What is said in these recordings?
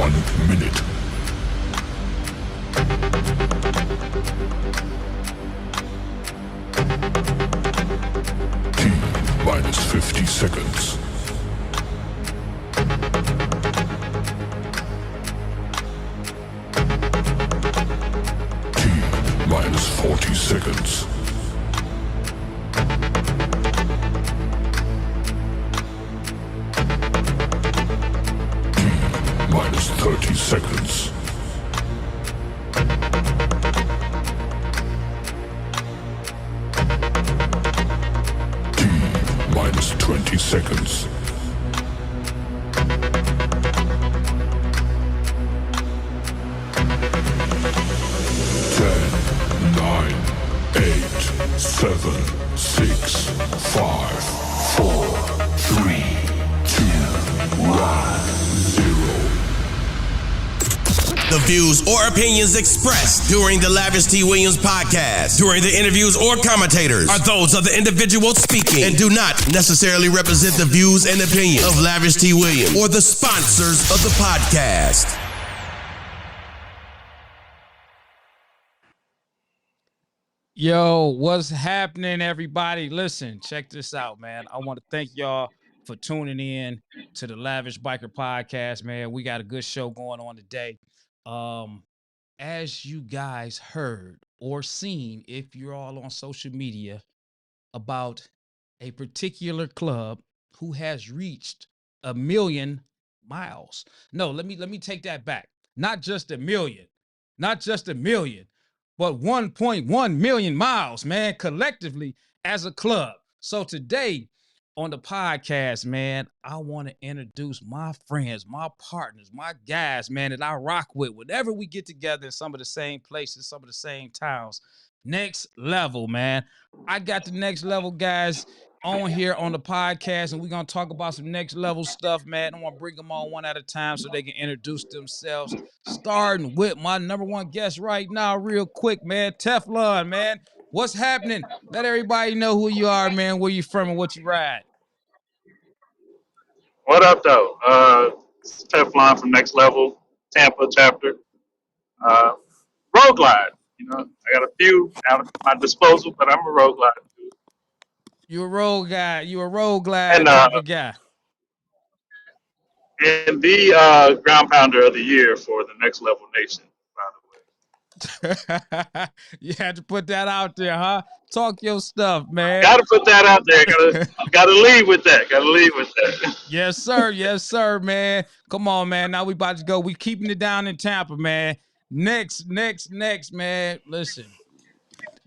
1 minute. T minus 50 seconds. T minus 40 seconds. Minus 30 seconds. T minus 20 seconds. Ten, nine, 8, 7, 6, 5, 4, 3, 2, 1. The views or opinions expressed during the Lavish T. Williams podcast, during the interviews or commentators, are those of the individual speaking and do not necessarily represent the views and opinions of Lavish T. Williams or the sponsors of the podcast. Yo, what's happening, everybody? Listen, check this out, man. I want to thank y'all for tuning in to the Lavish Biker podcast, man. We got a good show going on today. As you guys heard or seen, if you're all on social media, about a particular club who has reached 1 million miles. No, let me take that back. Not just a million, but 1.1 million miles, man, collectively as a club. So today on the podcast, man, I want to introduce my friends, my partners, my guys, man, that I rock with whenever we get together in some of the same places, some of the same towns. Next Level, man. I got the Next Level guys on here on the podcast, and we're going to talk about some next level stuff, man. I want to bring them on one at a time so they can introduce themselves, starting with my number one guest right now, real quick, man. Teflon, man. What's happening? Let everybody know who you are, man, where you from and what you ride. What up, though? It's Teflon from Next Level, Tampa chapter. Road Glide. You know, I got a few at my disposal, but I'm a Road Glide. You a road guy. You a Road Glide And, type of guy. And the ground pounder of the year for the Next Level Nation, by the way. You had to put that out there, huh? Talk your stuff, man. Got to put that out there. Got to leave with that. Yes, sir. Yes, sir, man. Come on, man. Now we about to go. We keeping it down in Tampa, man. Next, man. Listen,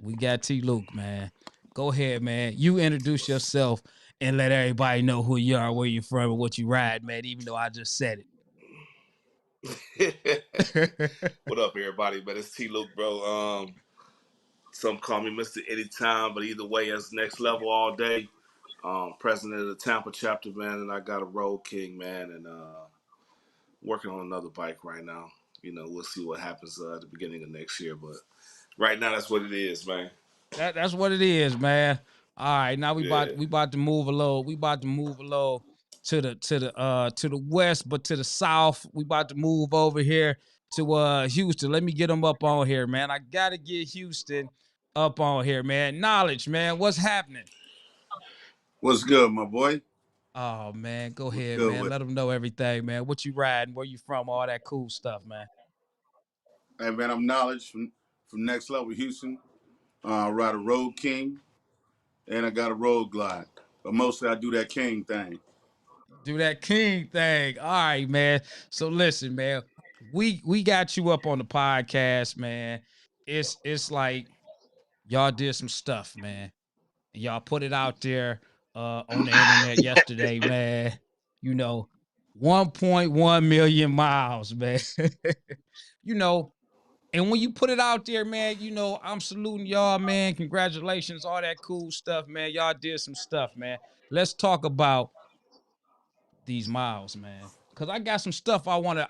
we got T. Luke, man. Go ahead, man. You introduce yourself and let everybody know who you are, where you're from, and what you ride, man, even though I just said it. What up, everybody? But it's T. Luke, bro. Some call me Mr. Anytime, but either way, it's Next Level all day. President of the Tampa chapter, man, and I got a Road King, man, and working on another bike right now. You know, we'll see what happens at the beginning of next year, but right now that's what it is, man. That's what it is, man. All right, now we about to move a little. We about to move a little to the west, but to the south. We about to move over here to Houston. Let me get them up on here, man. I gotta get Houston up on here, man. Knowledge, man. What's happening? What's good, my boy? Oh man, go ahead, man. Let them know everything, man. What you riding? Where you from? All that cool stuff, man. Hey, man, I'm Knowledge from Next Level Houston. I ride a Road King, and I got a Road Glide. But mostly I do that King thing. Do that King thing. All right, man. So listen, man. We got you up on the podcast, man. It's like y'all did some stuff, man. And y'all put it out there on the internet yesterday, man. You know, 1.1 million miles, man. You know, and when you put it out there, man, you know, I'm saluting y'all, man. Congratulations, all that cool stuff, man. Y'all did some stuff, man. Let's talk about these miles, man. Because I got some stuff I want to,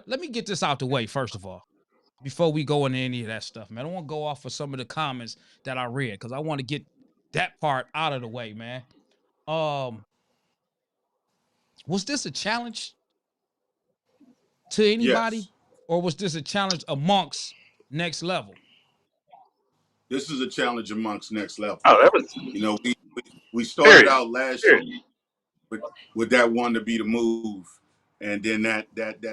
let me get this out the way, first of all, before we go into any of that stuff, man. I want to go off of some of the comments that I read, because I want to get that part out of the way, man. Was this a challenge to anybody, Yes. or was this a challenge amongst Next Level? This is a challenge amongst Next Level. Oh, that was You know, we started period. out last year Period. with that one to be the move, and then that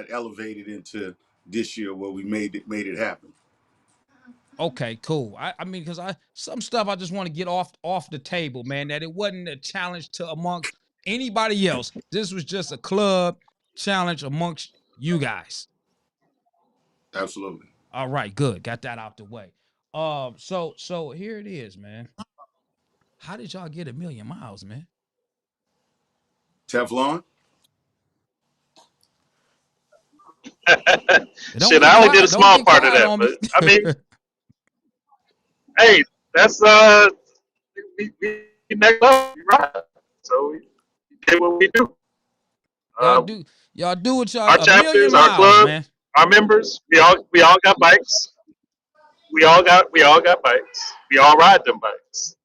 elevated into this year where we made it happen. Okay, cool. I mean, because some stuff I just want to get off the table, man. That it wasn't a challenge to amongst anybody else. This was just a club challenge amongst you guys. Absolutely. All right, good. Got that out the way. So here it is, man. How did y'all get 1,000,000 miles, man? Teflon. Shit, I only did a small part of that, but I mean, hey, that's we next level, right? So we did what we do. Y'all do what y'all Our 1,000,000 chapters, our miles, club, man. our members, we all got bikes. We all got bikes. We all ride them bikes.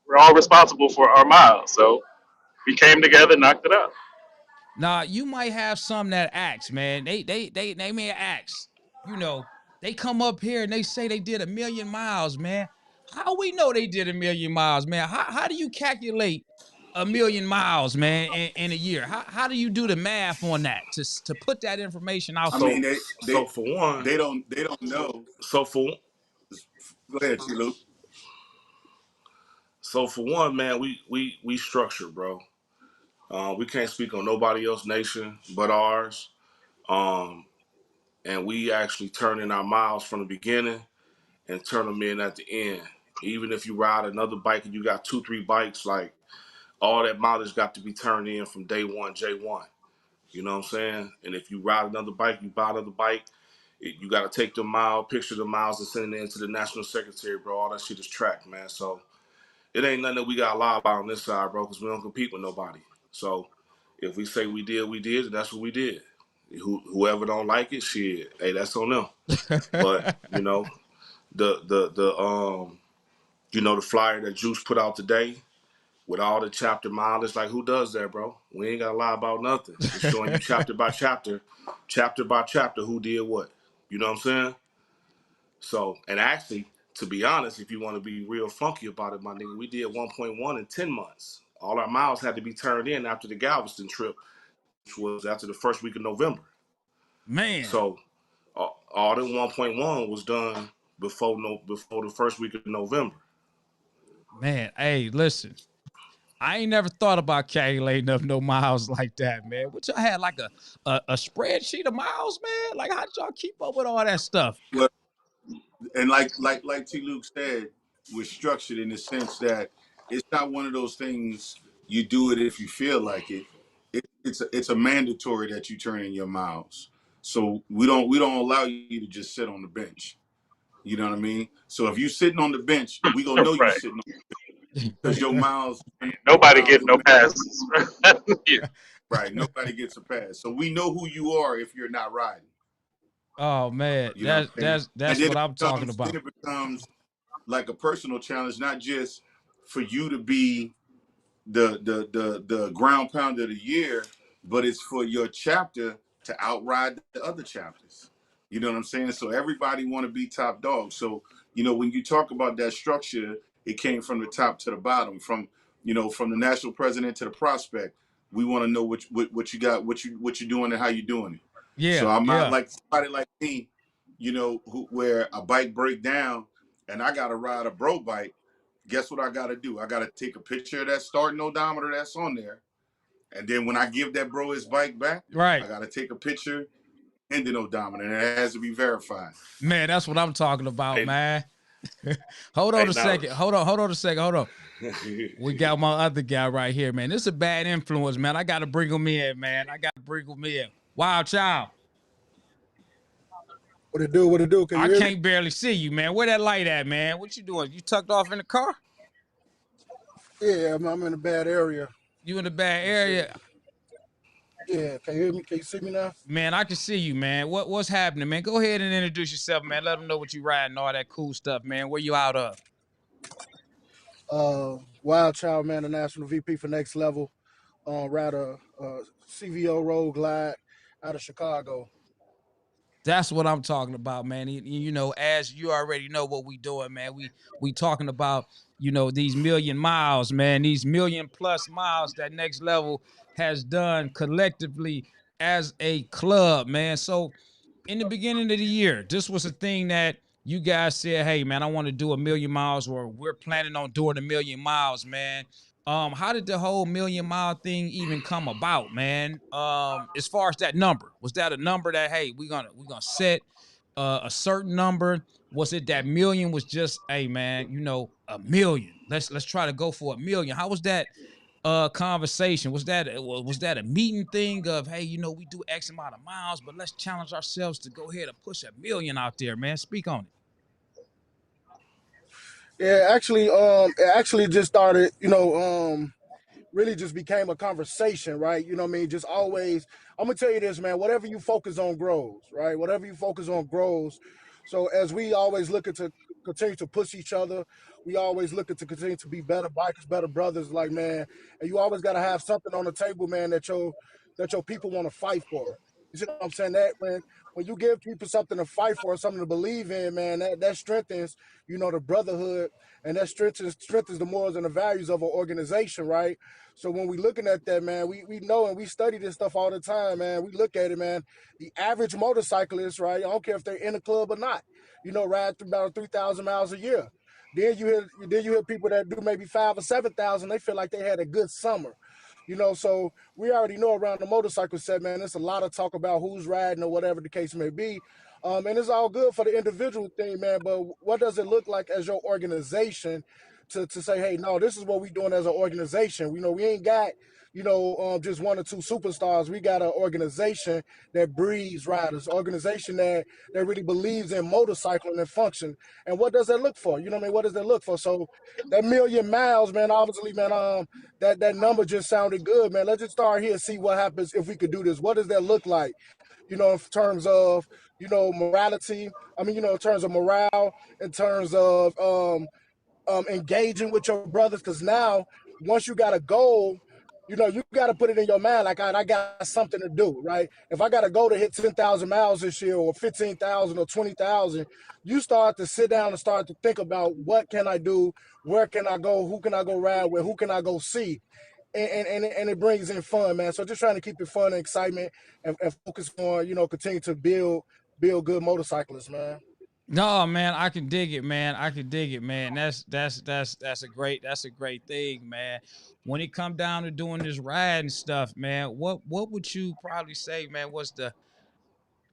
We're all responsible for our miles. So we came together, knocked it out. Now you might have some that ask, man. They may ask, you know, they come up here and they say they did 1,000,000 miles, man. How we know they did 1,000,000 miles, man? How do you calculate 1,000,000 miles, man, in a year? How do you do the math on that to put that information out I there? mean, So for one, they don't know. so for Go ahead, T. Luke. so for one, man, we structured, bro. We can't speak on nobody else's nation but ours. And we actually turn in our miles from the beginning and turn them in at the end. Even if you ride another bike and you got 2, 3 bikes, like all that mileage got to be turned in from day one, J1. You know what I'm saying? And if you ride another bike, you buy another bike, you got to take the mile, picture the miles, and send it in to the national secretary, bro. All that shit is tracked, man. So it ain't nothing that we got to lie about on this side, bro, because we don't compete with nobody. So if we say we did, and that's what we did. Whoever don't like it, shit, hey, that's on them. But you know, the the flyer that Juice put out today with all the chapter mileage, like who does that, bro? We ain't gotta lie about nothing. It's showing you chapter by chapter, who did what. You know what I'm saying? So, and actually, to be honest, if you want to be real funky about it, my nigga, we did 1.1 in 10 months. All our miles had to be turned in after the Galveston trip, which was after the first week of November. Man. So all the 1.1 was done before the first week of November. Man, hey, listen. I ain't never thought about calculating up no miles like that, man. What y'all had like a spreadsheet of miles, man? Like how did y'all keep up with all that stuff? Well, and like T. Luke said, we're structured in the sense that it's not one of those things you do it if you feel like it. It's a mandatory that you turn in your miles. So we don't allow you to just sit on the bench. You know what I mean? So if you sitting on the bench, we gonna know you Right. sitting on the bench because your miles. Nobody getting no passes. Yeah. Right. Nobody gets a pass. So we know who you are if you're not riding. Oh man, You know that's what I'm talking about. Then it becomes like a personal challenge, not just for you to be the ground pounder of the year, but it's for your chapter to outride the other chapters. You know what I'm saying? So everybody want to be top dog. So when you talk about that structure, it came from the top to the bottom, from the national president to the prospect. We want to know what you got, what you're doing, and how you're doing it. Yeah. So I'm not like somebody like me, where a bike break down and I got to ride a bro bike. Guess what I got to do? I got to take a picture of that starting odometer that's on there. And then when I give that bro his bike back, right, I got to take a picture and the odometer, and it has to be verified. Man, that's what I'm talking about, man. Hold on a second. Hold on. We got my other guy right here, man. This is a bad influence, man. I got to bring him in, man. Wild Child. What it do? Can you hear me? Can't barely see you, man. Where that light at, man? What you doing? You tucked off in the car? Yeah, I'm in a bad area. You in a bad area? Yeah, can you hear me? Can you see me now? Man, I can see you, man. What's happening, man? Go ahead and introduce yourself, man. Let them know what you riding, all that cool stuff, man. Where you out of? Wild Child, man, the national VP for Next Level. Ride a CVO Road Glide out of Chicago. That's what I'm talking about, man. You know, as you already know what we doing, man. We talking about, you know, these million miles, man. These million plus miles that Next Level has done collectively as a club, man. So in the beginning of the year, this was a thing that you guys said, hey, man, I want to do 1,000,000 miles, or we're planning on doing 1,000,000 miles, man. How did the whole 1,000,000 mile thing even come about, man? As far as that number, was that a number that, hey, we're gonna set a certain number? Was it that million was just, hey, man, you know, 1,000,000? Let's try to go for 1,000,000. How was that conversation? Was that a meeting thing of, hey, you know, we do X amount of miles, but let's challenge ourselves to go ahead and push 1,000,000 out there, man? Speak on it. Yeah, it actually just started, really just became a conversation, right? You know what I mean? Just always, I'm gonna tell you this, man. Whatever you focus on grows, right? Whatever you focus on grows. So as we always looking to continue to push each other, we always looking to continue to be better bikers, better brothers, like man. And you always gotta have something on the table, man, that your people want to fight for. You see what I'm saying? That when you give people something to fight for, something to believe in, man, that strengthens, the brotherhood, and that strengthens the morals and the values of an organization, right? So when we looking at that, man, we know and we study this stuff all the time, man. We look at it, man. The average motorcyclist, right? I don't care if they're in a club or not, ride through about 3,000 miles a year. Then you hear people that do maybe 5 or 7,000. They feel like they had a good summer. So we already know around the motorcycle set, man, there's a lot of talk about who's riding or whatever the case may be. And it's all good for the individual thing, man. But what does it look like as your organization to say, hey, no, this is what we're doing as an organization? We ain't got, just one or two superstars. We got an organization that breeds riders, organization that really believes in motorcycling and function. And what does that look for? You know what I mean? What does that look for? So that 1,000,000 miles, man, obviously, man, that number just sounded good, man. Let's just start here and see what happens if we could do this. What does that look like? In terms of, morality. I mean, in terms of morale, in terms of engaging with your brothers. Because now, once you got a goal, you got to put it in your mind like, I got something to do, right? If I got to go to hit 10,000 miles this year, or 15,000 or 20,000, you start to sit down and start to think about what can I do, where can I go, who can I go ride with, who can I go see, and it brings in fun, man. So just trying to keep it fun and excitement, and focus on, continue to build good motorcyclists, man. No, man, I can dig it, man. I can dig it, man. That's a great thing, man. When it come down to doing this riding stuff, man, what would you probably say, man, was the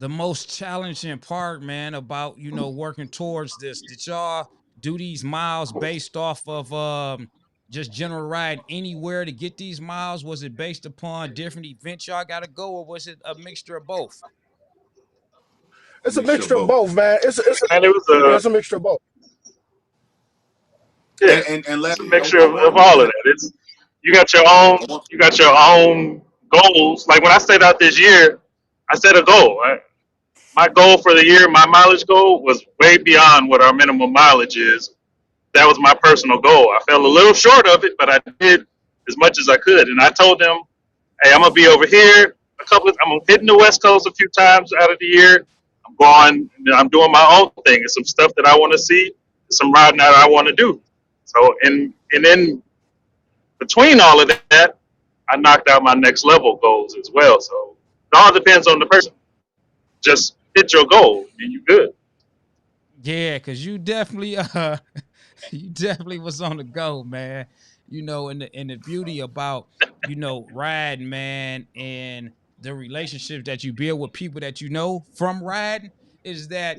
most challenging part, man, about, working towards this? Did y'all do these miles based off of just general riding anywhere to get these miles? Was it based upon different events y'all got to go, or was it a mixture of both? It's a Mixture of mixture of both. both, man. And it was Yeah, a it's a mixture of both. yeah, And it's a lastly, mixture I of want all of to. that. It's I want. you got your own goals. Like when I set out this year, I set a goal. My goal for the year, my mileage goal, was way beyond what our minimum mileage is. That was my personal goal. I fell a little short of it, but I did as much as I could. And I told them, hey, I'm gonna be over here I'm hitting the West Coast a few times out of the year. I'm doing my own thing. It's some stuff that I want to see, some riding that I want to do. So, and then between all of that, I knocked out my next level goals as well. So it all depends on the person. Just hit your goal and you good. Yeah, cause you definitely you definitely was on the go, man. And the beauty about, riding, man, and the relationships that you build with people that you know from riding is that,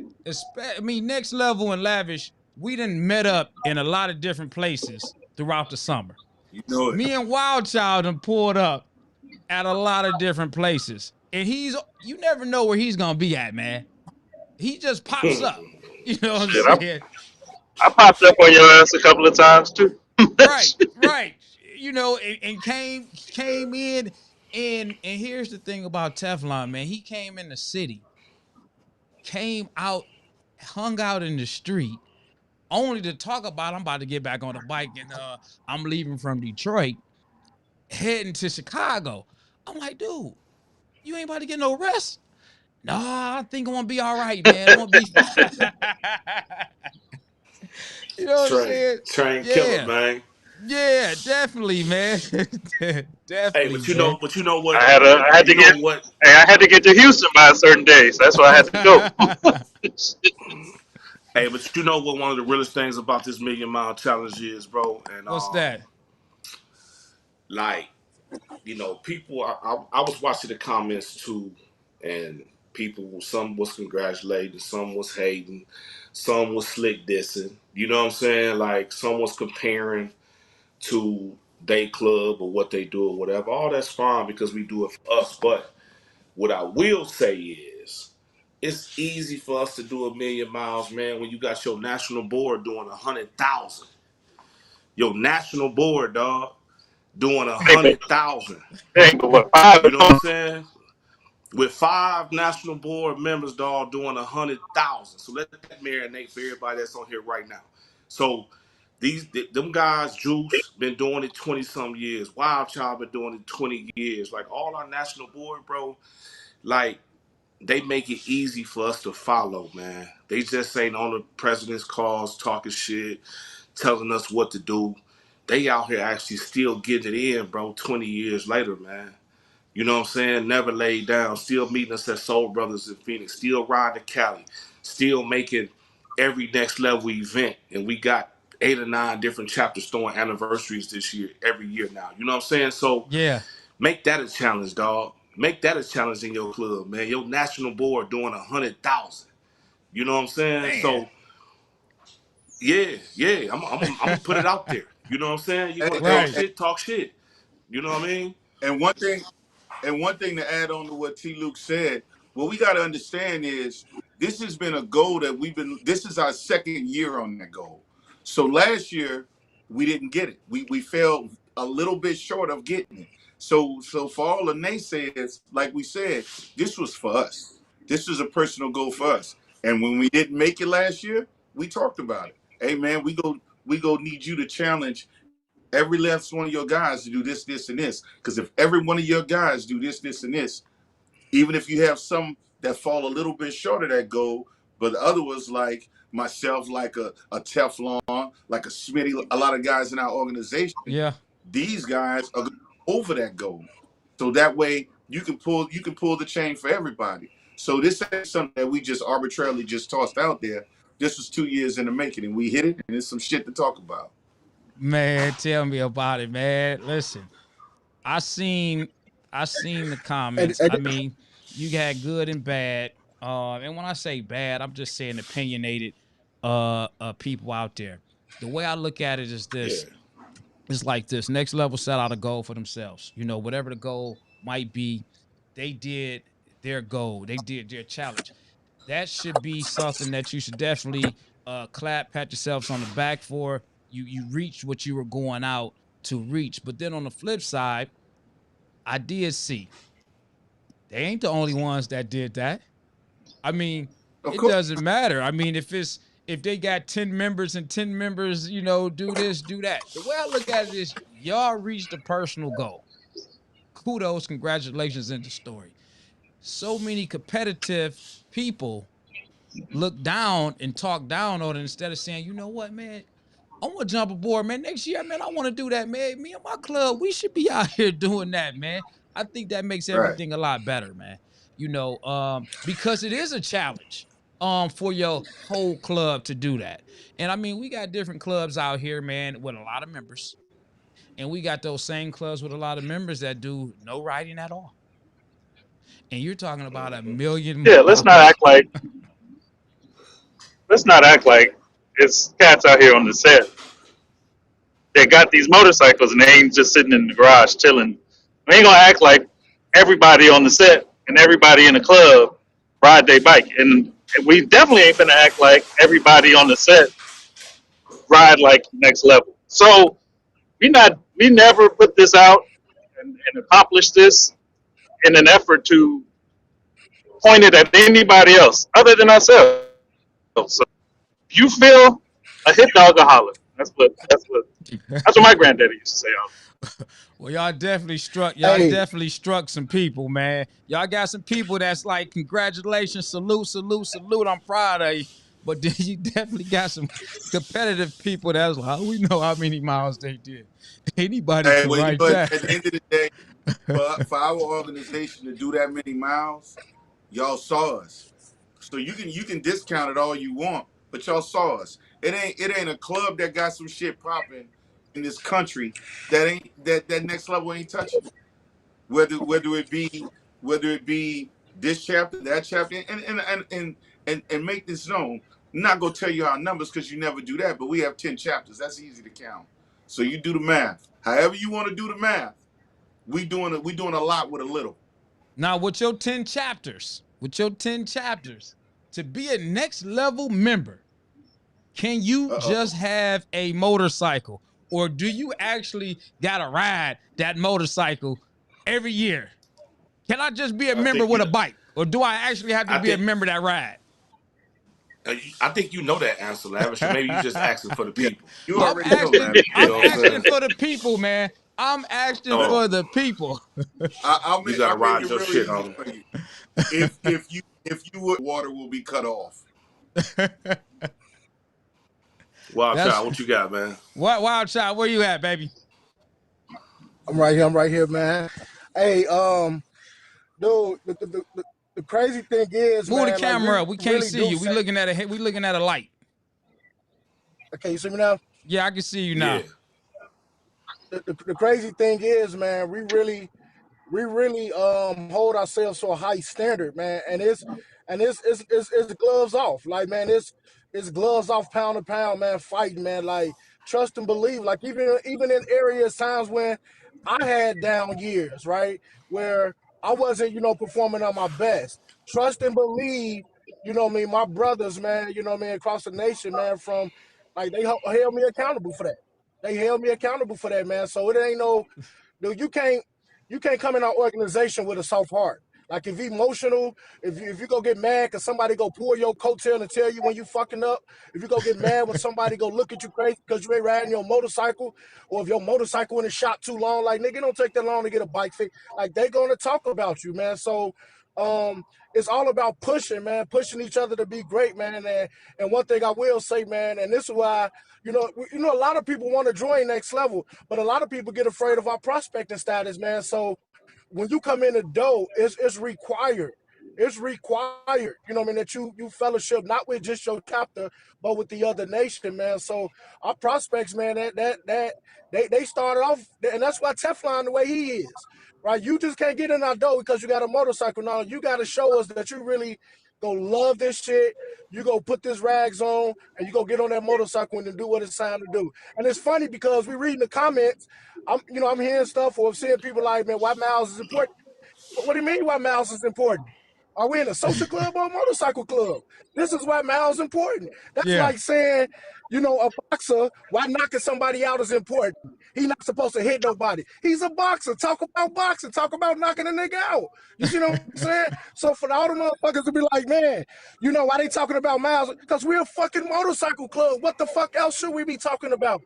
I mean, Next Level and Lavish, we done met up in a lot of different places throughout the summer. You know it. Me and Wild Child done pulled up at a lot of different places. And you never know where he's gonna be at, man. He just pops up. You know what I'm Shit, saying? I popped up on your ass a couple of times too. Right, right. And came in, and here's the thing about Teflon, man. He came in the city, came out, hung out in the street, only to talk about, I'm about to get back on the bike, and I'm leaving from Detroit, heading to Chicago. I'm like, dude, You ain't about to get no rest. No, I think I'm gonna be all right, man. I'm gonna be fine. You know what I'm saying? Train killer, Yeah. man. Yeah, definitely, man. Hey, Definitely, but man. you know what? I had You to know get, what? hey, I had to get to Houston by a certain day, so that's why I had to go. Hey, but you know what? One of the realest things about this million-mile challenge is, bro, and What's that? like, people. I was watching the comments too, and people. Some was congratulating, some was hating, some was slick dissing. You know what I'm saying? Like, some was comparing to they club or what they do or whatever. All that's fine because we do it for us. But what I will say is, it's easy for us to do 1,000,000 miles, man, when you got your national board doing 100,000. Your national board, dog, doing Hey, but 100,000. what, 5 You know what I'm saying? With 5 national board members, dog, doing 100,000. So let that marinate for everybody that's on here right now. So them guys, Juice, been doing it 20 some years. Wild Child been doing it 20 years. Like, all our national board, bro, like, they make it easy for us to follow, man. They just ain't on the president's calls talking shit, telling us what to do. They out here actually still getting it in, bro, 20 years later, man. You know what I'm saying? Never laid down, still meeting us at Soul Brothers in Phoenix, still riding to Cali, still making every next level event. And we got 8 or 9 different chapters throwing anniversaries this year, every year now. You know what I'm saying? So Yeah. make that a challenge, dog. Make that a challenge in your club, man. Your national board doing 100,000. You know what I'm saying? Man. So yeah. I'm gonna put it out there. You know what I'm saying? You Hey, want to talk Right. shit? Talk shit. You know what I mean? and one thing And one thing to add on to what T. Luke said, what we got to understand is this has been a goal that this is our second year on that goal. So last year, we didn't get it. We fell a little bit short of getting it. So for all the naysayers, like we said, this was for us. This was a personal goal for us. And when we didn't make it last year, we talked about it. Hey man, we go need you to challenge every last one of your guys to do this, this, and this. Because if every one of your guys do this, this, and this, even if you have some that fall a little bit short of that goal, but the other was like myself, like a Teflon, like a Smitty, a lot of guys in our organization, Yeah. these guys are over that goal. So that way you can pull the chain for everybody. So this ain't something that we just arbitrarily just tossed out there. This was 2 years in the making, and we hit it, and it's some shit to talk about. Man, tell me about it, man. Listen, I seen the And, comments. and I mean, you got good and bad. And when I say bad, I'm just saying opinionated people out there. The way I look at it is Yeah. this. It's like this. Next level set out a goal for themselves. You know, whatever the goal might be, they did their goal. They did their challenge. That should be something that you should definitely clap, pat yourselves on the back for. You reached what you were going out to reach. But then on the flip side, I did see they ain't the only ones that did that. I mean, Of it course, doesn't matter. I mean, if they got 10 members and 10 members, you know, do this, do that. The way I look at it is y'all reached a personal goal. Kudos, congratulations in the story. So many competitive people look down and talk down on it instead of saying, you know what, man, I want to jump aboard, man. Next year, man, I want to do that, man. Me and my club, we should be out here doing that, man. I think that makes right. everything a lot better, man. You know, because it is a challenge for your whole club to do that. And I mean, we got different clubs out here, man, with a lot of members. And we got those same clubs with a lot of members that do no writing at all. And you're talking about a million Yeah, miles. let's not act like it's cats out here on the set. They got these motorcycles and they ain't just sitting in the garage chilling. We ain't gonna act like everybody on the set and everybody in the club ride their bike, and we definitely ain't gonna act like everybody on the set ride like next level. So we never put this out and accomplish this in an effort to point it at anybody else other than ourselves. So if you feel a hit dog a holler. That's what my granddaddy used to say. Well, y'all definitely struck some people, man. Y'all got some people that's like, congratulations, salute, salute, salute. I'm proud of you. But then you definitely got some competitive people that's like, we know how many miles they did. Anybody Hey, can well, write that. at the end of the day, for our organization to do that many miles, y'all saw us. So you can discount it all you want, but y'all saw us. It ain't a club that got some shit popping in this country that next level ain't touching. Whether it be this chapter, that chapter, and make this known. I'm not gonna tell you our numbers because you never do that, but we have 10 chapters. That's easy to count. So you do the math. However you want to do the math, we doing a lot with a little. Now, with your 10 chapters, to be a next level member, can you just have a motorcycle, or do you actually gotta ride that motorcycle every year? Can I just be a member with a bike, or do I actually have to be a member that ride? I think you know that answer, Lavish. Or maybe you just asking for the people. You already know that. I'm asking for the people, man. I'm asking for the people. I'll You make gotta ride it your really shit, easy homie. for you. If you would, water will be cut off. Wild Child, what you got, man? Wild Child, where you at, baby? I'm right here, man. Hey, dude, the crazy thing is, move man, the camera up. We can't really see you. We looking at a light. Okay, you see me now? Yeah, I can see you now. Yeah. The crazy thing is, man, we really hold ourselves to a high standard, man, and it's gloves off, like, man, it's gloves off, pound to pound, man, fighting, man, like, trust and believe, like, even in areas, times when I had down years, right, where I wasn't, performing on my best, trust and believe, my brothers, man, across the nation, man, from, like, they held me accountable for that. They held me accountable for that, man. So it ain't no, dude, you can't come in our organization with a soft heart. Like, if you emotional, if you go get mad because somebody go pull your coattail and tell you when you fucking up, if you go get mad when somebody go look at you crazy because you ain't riding your motorcycle, or if your motorcycle in the shop too long, like, nigga, it don't take that long to get a bike fix. Like, they gonna talk about you, man. So it's all about pushing, man, pushing each other to be great, man. And one thing I will say, man, and this is why, a lot of people want to join Next Level, but a lot of people get afraid of our prospecting status, man. So when you come in the door, it's required. It's required, that you fellowship not with just your chapter, but with the other nation, man. So our prospects, man, they started off, and that's why Teflon the way he is, right? You just can't get in our door because you got a motorcycle. Now you got to show us that you really gonna love this shit. You go put this rags on, and you go get on that motorcycle and do what it's time to do. And it's funny because we reading the comments. I'm hearing stuff or I'm seeing people like, man, why miles is important? What do you mean why miles is important? Are we in a social club or a motorcycle club? This is why miles is important. That's like saying, a boxer, why knocking somebody out is important. He's not supposed to hit nobody. He's a boxer. Talk about boxing. Talk about knocking a nigga out. You see what I'm saying? So for all the motherfuckers to be like, man, why they talking about miles? Because we're a fucking motorcycle club. What the fuck else should we be talking about?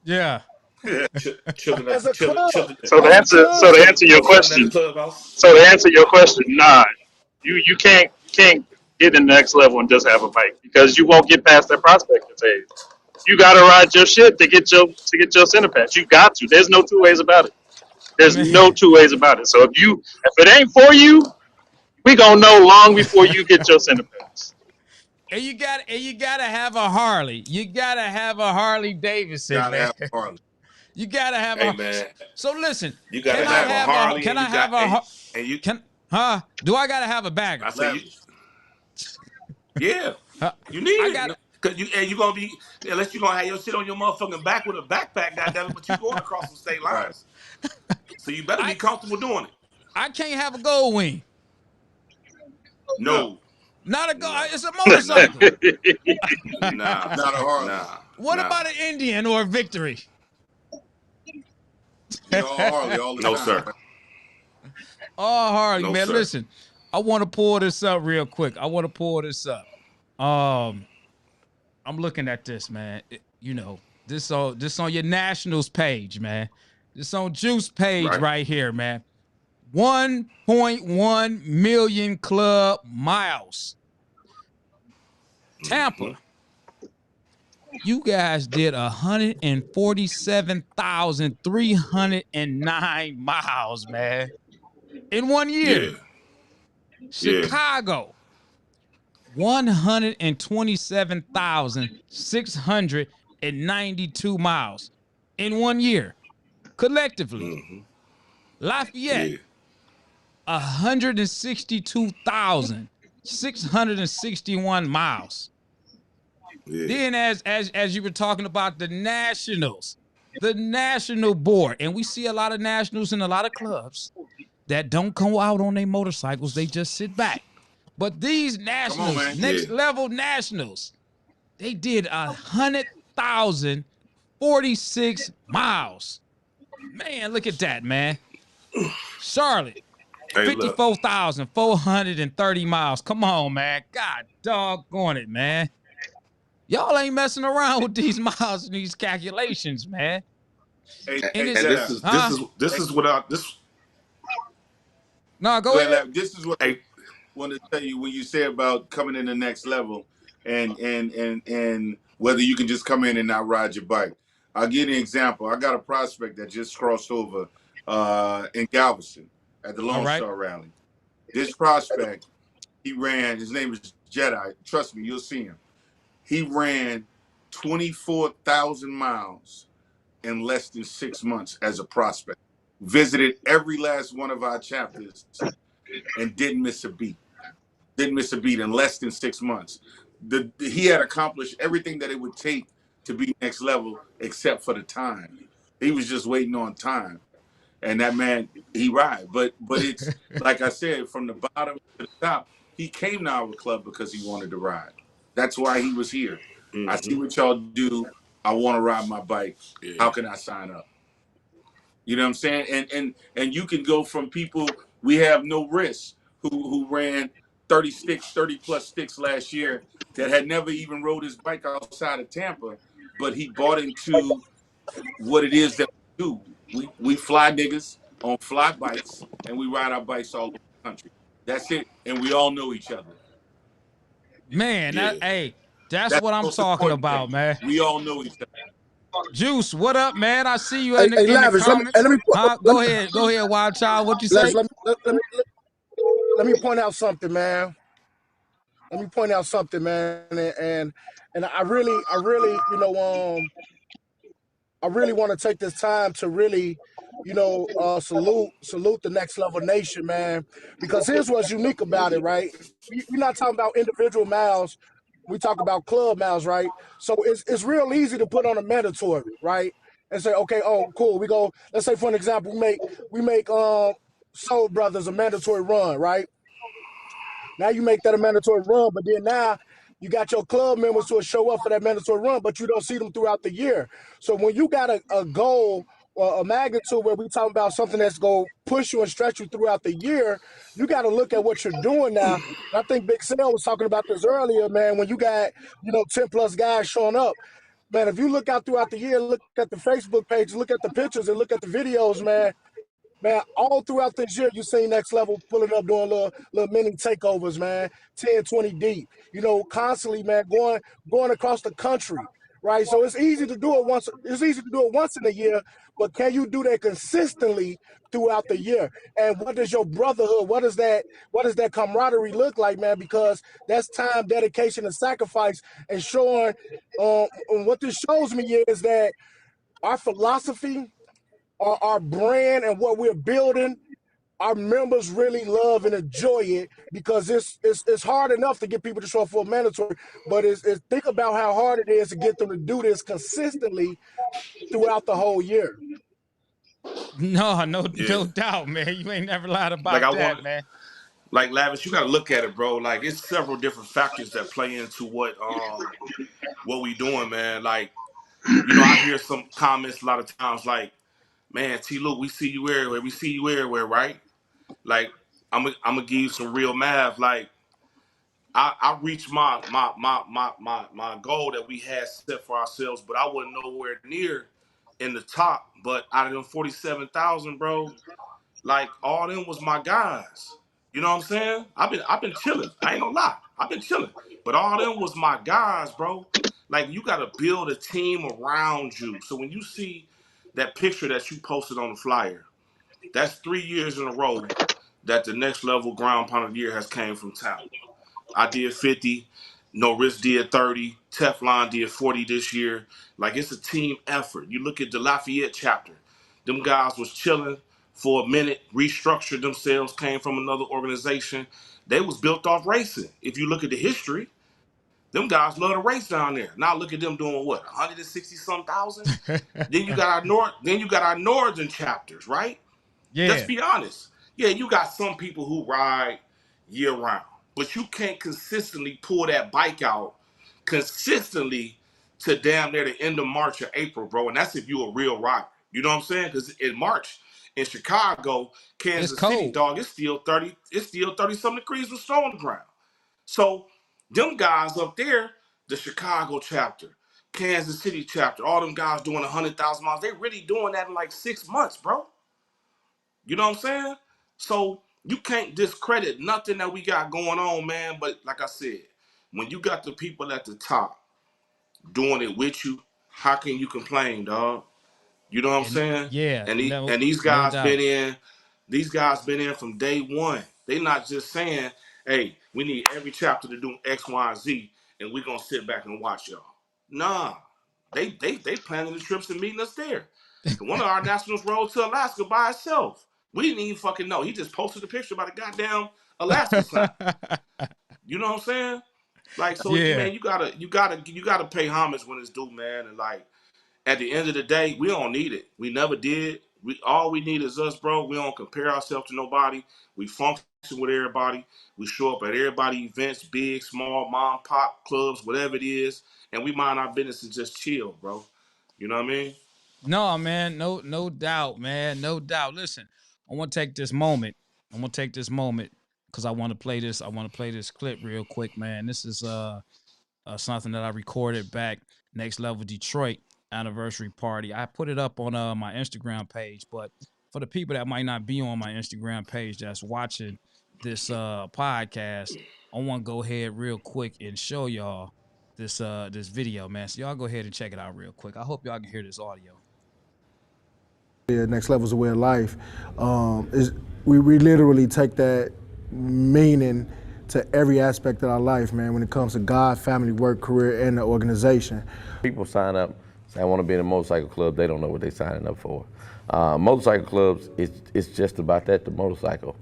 Yeah. As a club. So to answer your question, nah, you can't get in the next level and just have a bike because you won't get past that prospecting phase. You gotta ride your shit to get your center patch. You got to. There's no two ways about it. No two ways about it. So if it ain't for you, we gonna know long before you get your center patch. And you gotta have a Harley. You gotta have a Harley Davidson, man. Have a Harley. You gotta have man. So listen, you gotta have a Harley. Do I gotta have a bagger? I say yeah. You need it. Cause you gonna be, unless you gonna have your shit on your motherfucking back with a backpack, goddamn, but you going across some state lines. Right. So you better be comfortable doing it. I can't have a gold wing. No. Not a gold. It's a motorcycle. Nah. Not a Harley. Nah. What about an Indian or a Victory? All Harley all the time. No, sir. Oh, Harley, man. Sir. Listen, I want to pull this up real quick. I'm looking at this, man. you know, this on your Nationals page, man. This on Juice page right here, man. 1.1 million club miles. Tampa, you guys did 147,309 miles, man, in 1 year. Yeah. Chicago, 127,692 miles in 1 year, collectively. Lafayette, 162,661 miles. Then as you were talking about the Nationals, the National Board, and we see a lot of Nationals in a lot of clubs that don't go out on their motorcycles, they just sit back. But these Nationals, next level Nationals, they did 100,046 miles. Man, look at that, man. Charlotte, 54,430 miles. Come on, man. God doggone it, man. Y'all ain't messing around with these miles and these calculations, man. This is what I No, go ahead. This is what I want to tell you when you say about coming in the next level and whether you can just come in and not ride your bike. I'll give you an example. I got a prospect that just crossed over in Galveston at the Lone Star Rally. This prospect, he ran, his name is Jedi. Trust me, you'll see him. He ran 24,000 miles in less than 6 months as a prospect. Visited every last one of our chapters and didn't miss a beat. Didn't miss a beat in less than 6 months. He had accomplished everything that it would take to be next level except for the time. He was just waiting on time. And that man, he ride. But it's, like I said, from the bottom to the top, he came to our club because he wanted to ride. That's why he was here. I see what y'all do. I want to ride my bike. How can I sign up? You know what I'm saying? And you can go from people, we have no risk, who ran 30 plus sticks last year that had never even rode his bike outside of Tampa, but he bought into what it is that we do. We fly niggas on fly bikes, and we ride our bikes all over the country. That's it. And we all know each other. Man, that's what I'm talking about, man. We all know each other. Juice, what up, man? I see you in the comments. Go ahead, Wild Child. What you say? Let me point out something, man. And I really, you know, I really want to take this time to really, you know, salute the Next Level Nation, man. Because here's what's unique about it, right? We're not talking about individual miles. We talk about club miles, right? So it's real easy to put on a mandatory, right? And say, okay, oh, cool. We go. Let's say, for an example, we make Soul Brothers a mandatory run, right? Now you make that a mandatory run, but then now you got your club members who will show up for that mandatory run, but you don't see them throughout the year. So when you got a goal or a magnitude where we talking about something that's going to push you and stretch you throughout the year, you got to look at what you're doing now. And I think Big Sal was talking about this earlier, man, when you got, you know, 10 plus guys showing up. Man, if you look out throughout the year, look at the Facebook page, look at the pictures and look at the videos, man, all throughout this year, you seen Next Level pulling up, doing little mini takeovers, man, 10, 20 deep, you know, constantly, man, going across the country, right? So it's easy to do it once. It's easy to do it once in a year, but can you do that consistently throughout the year? And what does your brotherhood, what does that camaraderie look like, man? Because that's time, dedication, and sacrifice. And showing, and what this shows me is that our philosophy, our brand, and what we're building, our members really love and enjoy it, because it's hard enough to get people to show up for a mandatory, but it's think about how hard it is to get them to do this consistently throughout the whole year. No doubt, man. You ain't never lied about that, man. Like, Lavish, you got to look at it, bro. Like, it's several different factors that play into what we doing, man. Like, you know, I hear some comments a lot of times like, man, T. Luke, we see you everywhere, right? Like, I'm gonna give you some real math. Like, I reached my goal that we had set for ourselves, but I wasn't nowhere near in the top. But out of them 47,000, bro, like all them was my guys. You know what I'm saying? I've been chilling. I ain't gonna lie. I've been chilling. But all them was my guys, bro. Like you gotta build a team around you. So when you see that picture that you posted on the flyer, that's 3 years in a row that the next level ground pound of the year has came from Tampa. I did 50. No Risk did 30. Teflon did 40 this year. Like it's a team effort. You look at the Lafayette chapter. Them guys was chilling for a minute, restructured themselves, came from another organization. They was built off racing. If you look at the history, them guys love to race down there. Now look at them doing what, 160 some thousand? Then you got our northern chapters, right? Let's Yeah, be honest. Yeah, you got some people who ride year round, but you can't consistently pull that bike out consistently to damn near the end of March or April, bro. And that's if you a real rider. You know what I'm saying? Because in March in Chicago, it's Kansas City, cold. dog, it's still 30 something degrees with snow on the ground. So them guys up there, the Chicago chapter, Kansas City chapter, all them guys doing 100,000 miles, they really doing that in like 6 months, bro. You know what I'm saying? So you can't discredit nothing that we got going on, man. But like I said, when you got the people at the top doing it with you, how can you complain, dog? You know what I'm And saying? yeah, And no, these no guys doubt. been in. These guys been in from day one. They not just saying, "Hey, we need every chapter to do X, Y, and Z, and we gonna sit back and watch y'all." Nah, they planning the trips and meeting us there. One of our nationals rode to Alaska by itself. We didn't even fucking know. He just posted a picture about a goddamn Alaska sign. You know what I'm saying? Like, so Yeah. man, you gotta pay homage when it's due, man. And like at the end of the day, we don't need it. We never did. All we need is us, bro. We don't compare ourselves to nobody. We function with everybody. We show up at everybody events, big, small, mom, pop, clubs, whatever it is, and we mind our business and just chill, bro. You know what I mean? No, man, no doubt, man, no doubt. Listen, I want to take this moment. I'm gonna take this moment because I want to play this. I want to play this clip real quick, man. This is something that I recorded back Next Level Detroit anniversary party. I put it up on my Instagram page, but for the people that might not be on my Instagram page that's watching this podcast, I want to go ahead real quick and show y'all this video, man. So y'all go ahead and check it out real quick. I hope y'all can hear this audio. Yeah, Next Level's a way of life. We literally take that meaning to every aspect of our life, man, when it comes to God, family, work, career, and the organization. People sign up, say I want to be in a motorcycle club, they don't know what they're signing up for. Motorcycle clubs, it's just about that, the motorcycle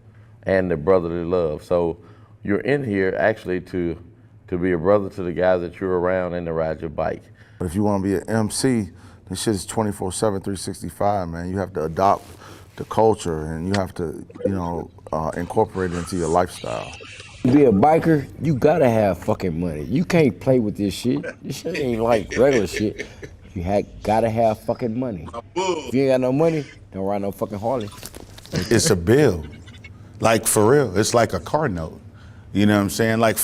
and the brotherly love. So you're in here actually to be a brother to the guys that you're around and to ride your bike. But if you want to be an MC, this shit is 24/7, 365, man. You have to adopt the culture and you have to, incorporate it into your lifestyle. To be a biker, you gotta have fucking money. You can't play with this shit. This shit ain't like regular shit. You gotta have fucking money. If you ain't got no money, don't ride no fucking Harley. It's a bill. Like for real, it's like a car note. You know what I'm saying? Like,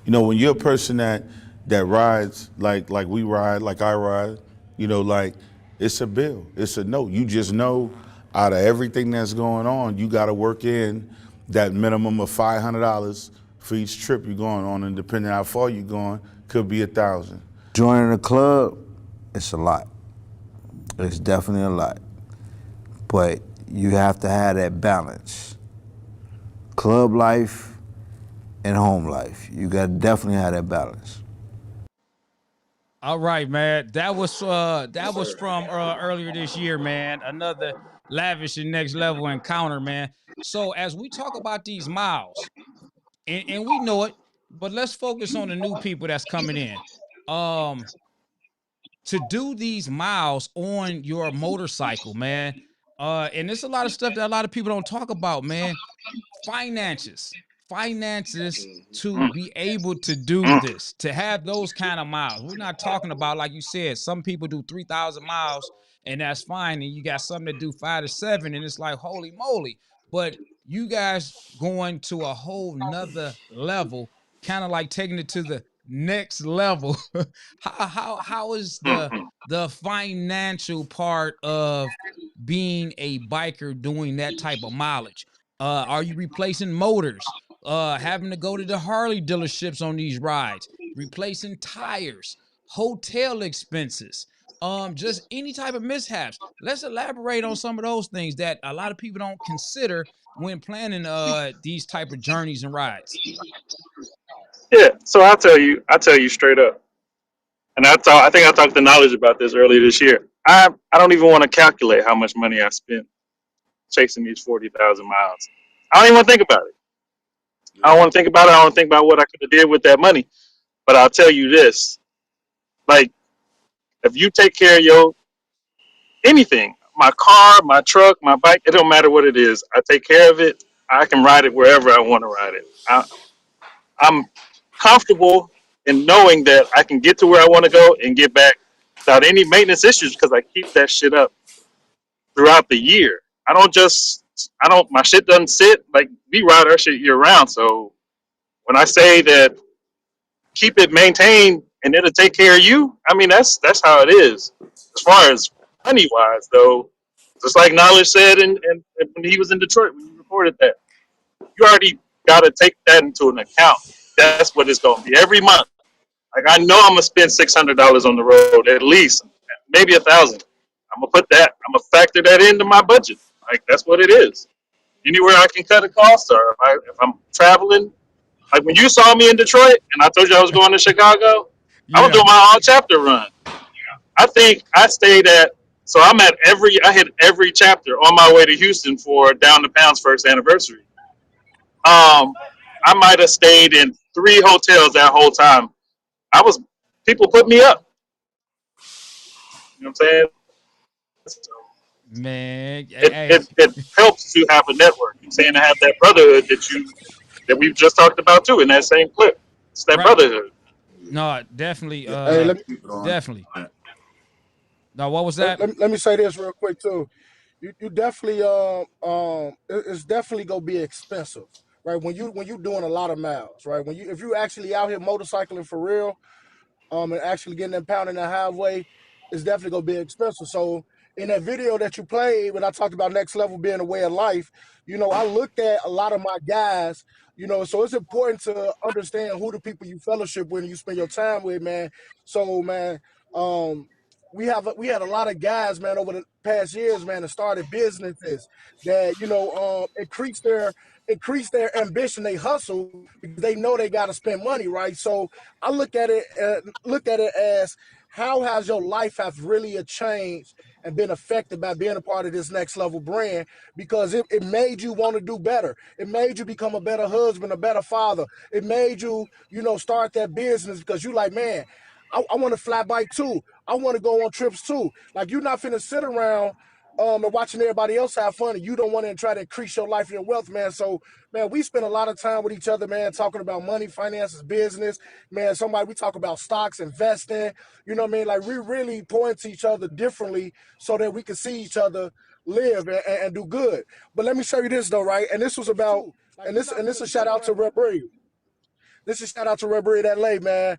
when you're a person that rides like we ride, like I ride, like it's a bill, it's a note. You just know out of everything that's going on, you got to work in that minimum of $500 for each trip you're going on, and depending how far you're going, could be 1,000. Joining a club, it's a lot. It's definitely a lot. But you have to have that balance. Club life and home life. You got to definitely have that balance. All right, man. That was from earlier this year, man. Another lavish and next level encounter, man. So as we talk about these miles, and we know it, but let's focus on the new people that's coming in. To do these miles on your motorcycle, man. And there's a lot of stuff that a lot of people don't talk about, man. Finances to be able to do this, to have those kind of miles. We're not talking about, like you said, some people do 3,000 miles and that's fine, and you got some that do 5 to 7 and it's like, holy moly. But you guys going to a whole nother level kind of like taking it to the next level. How is the financial part of being a biker doing that type of mileage? Are you replacing motors? Having to go to the Harley dealerships on these rides, replacing tires, hotel expenses, just any type of mishaps. Let's elaborate on some of those things that a lot of people don't consider when planning these type of journeys and rides. Yeah, so I tell you straight up, and I think I talked to Knowledge about this earlier this year. I don't even want to calculate how much money I spent chasing these 40,000 miles. I don't even want to think about it. I don't want to think about it. I don't think about what I could have did with that money. But I'll tell you this: like, if you take care of your anything, my car, my truck, my bike, it don't matter what it is. I take care of it. I can ride it wherever I want to ride it. I'm comfortable in knowing that I can get to where I want to go and get back without any maintenance issues because I keep that shit up throughout the year. My shit doesn't sit. Like, we ride our shit year round. So when I say that keep it maintained and it'll take care of you, I mean, that's how it is. As far as money wise, though, just like Knowledge said, and when he was in Detroit, when he reported that, you already got to take that into an account. That's what it's going to be every month. Like, I know I'm gonna spend $600 on the road at least, maybe $1,000. I'm gonna put that. I'm gonna factor that into my budget. Like, that's what it is. Anywhere I can cut a cost, or if I'm traveling, like when you saw me in Detroit, and I told you I was going to Chicago, I was Yeah. doing my all chapter run. I think I stayed at. So I hit every chapter on my way to Houston for Down the Pound's first anniversary. I might have stayed in 3 hotels that whole time. People put me up. You know what I'm saying? So Man, it, hey, it, it helps to have a network. I'm saying to have that brotherhood that we've just talked about too in that same clip. It's that right. brotherhood. No, definitely, Hey, definitely. Now, what was that? let me say this real quick too. You definitely it's definitely gonna be expensive, right? When you doing a lot of miles, right? If you actually out here motorcycling for real, and actually getting them pounding the highway, it's definitely gonna be expensive. So in that video that you played, when I talked about next level being a way of life, I looked at a lot of my guys, so it's important to understand who the people you fellowship with and you spend your time with, man. So, man, um, we had a lot of guys, man, over the past years, man, that started businesses that increase their ambition, they hustle because they know they got to spend money, right? So I look at it as how has your life have really changed and been affected by being a part of this next level brand because it made you want to do better. It made you become a better husband, a better father. It made you, start that business because you like, man, I want to fly bike too. I want to go on trips too. Like, you're not finna sit around and watching everybody else have fun, and you don't want to try to increase your life and your wealth, man. So, man, we spend a lot of time with each other, man, talking about money, finances, business, man. We talk about stocks, investing, you know what I mean? Like, we really point to each other differently so that we can see each other live and do good. But let me show you this though, right? And this was about, and this is a shout out to Red Breed. This is a shout out to Red Breed LA, man.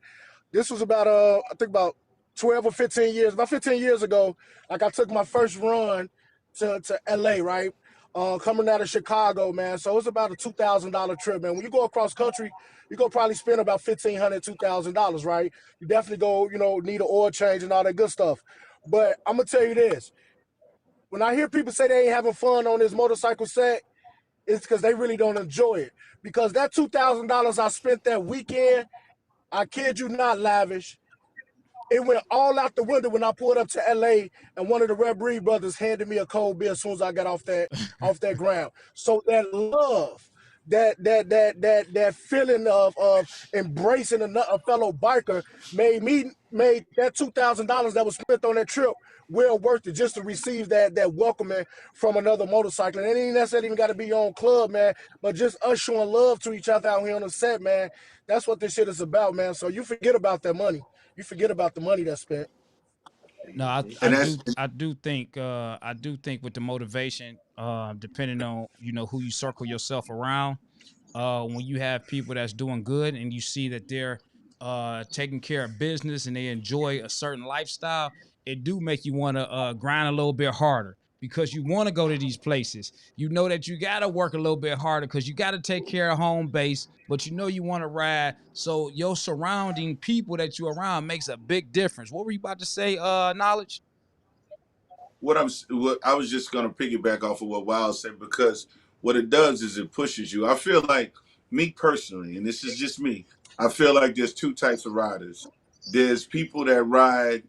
This was about I think about 12 or 15 years, about 15 years ago. Like, I took my first run to LA, right? Coming out of Chicago, man. So it was about a $2,000 trip, man. When you go across country, you go probably spend about $1,500, $2,000, right? You definitely go, need an oil change and all that good stuff. But I'm gonna tell you this: when I hear people say they ain't having fun on this motorcycle set, it's because they really don't enjoy it. Because that $2,000 I spent that weekend, I kid you not, Lavish, it went all out the window when I pulled up to LA and one of the Red Breed brothers handed me a cold beer as soon as I got off that ground. So that love, that feeling of embracing a fellow biker made that $2,000 that was spent on that trip well worth it just to receive that welcoming from another motorcycle. And it ain't necessarily even got to be your own club, man, but just us showing love to each other out here on the set, man. That's what this shit is about, man. So you forget about that money. You forget about the money that's spent. No, And that's I do think with the motivation, depending on who you circle yourself around, when you have people that's doing good and you see that they're taking care of business and they enjoy a certain lifestyle, it do make you want to grind a little bit harder because you want to go to these places. You know that you got to work a little bit harder because you got to take care of home base, but you know you want to ride. So your surrounding people that you're around makes a big difference. What were you about to say, Knowledge? What I was just gonna piggyback off of what Wild said, because what it does is it pushes you. I feel like, me personally, and this is just me, I feel like there's two types of riders. There's people that ride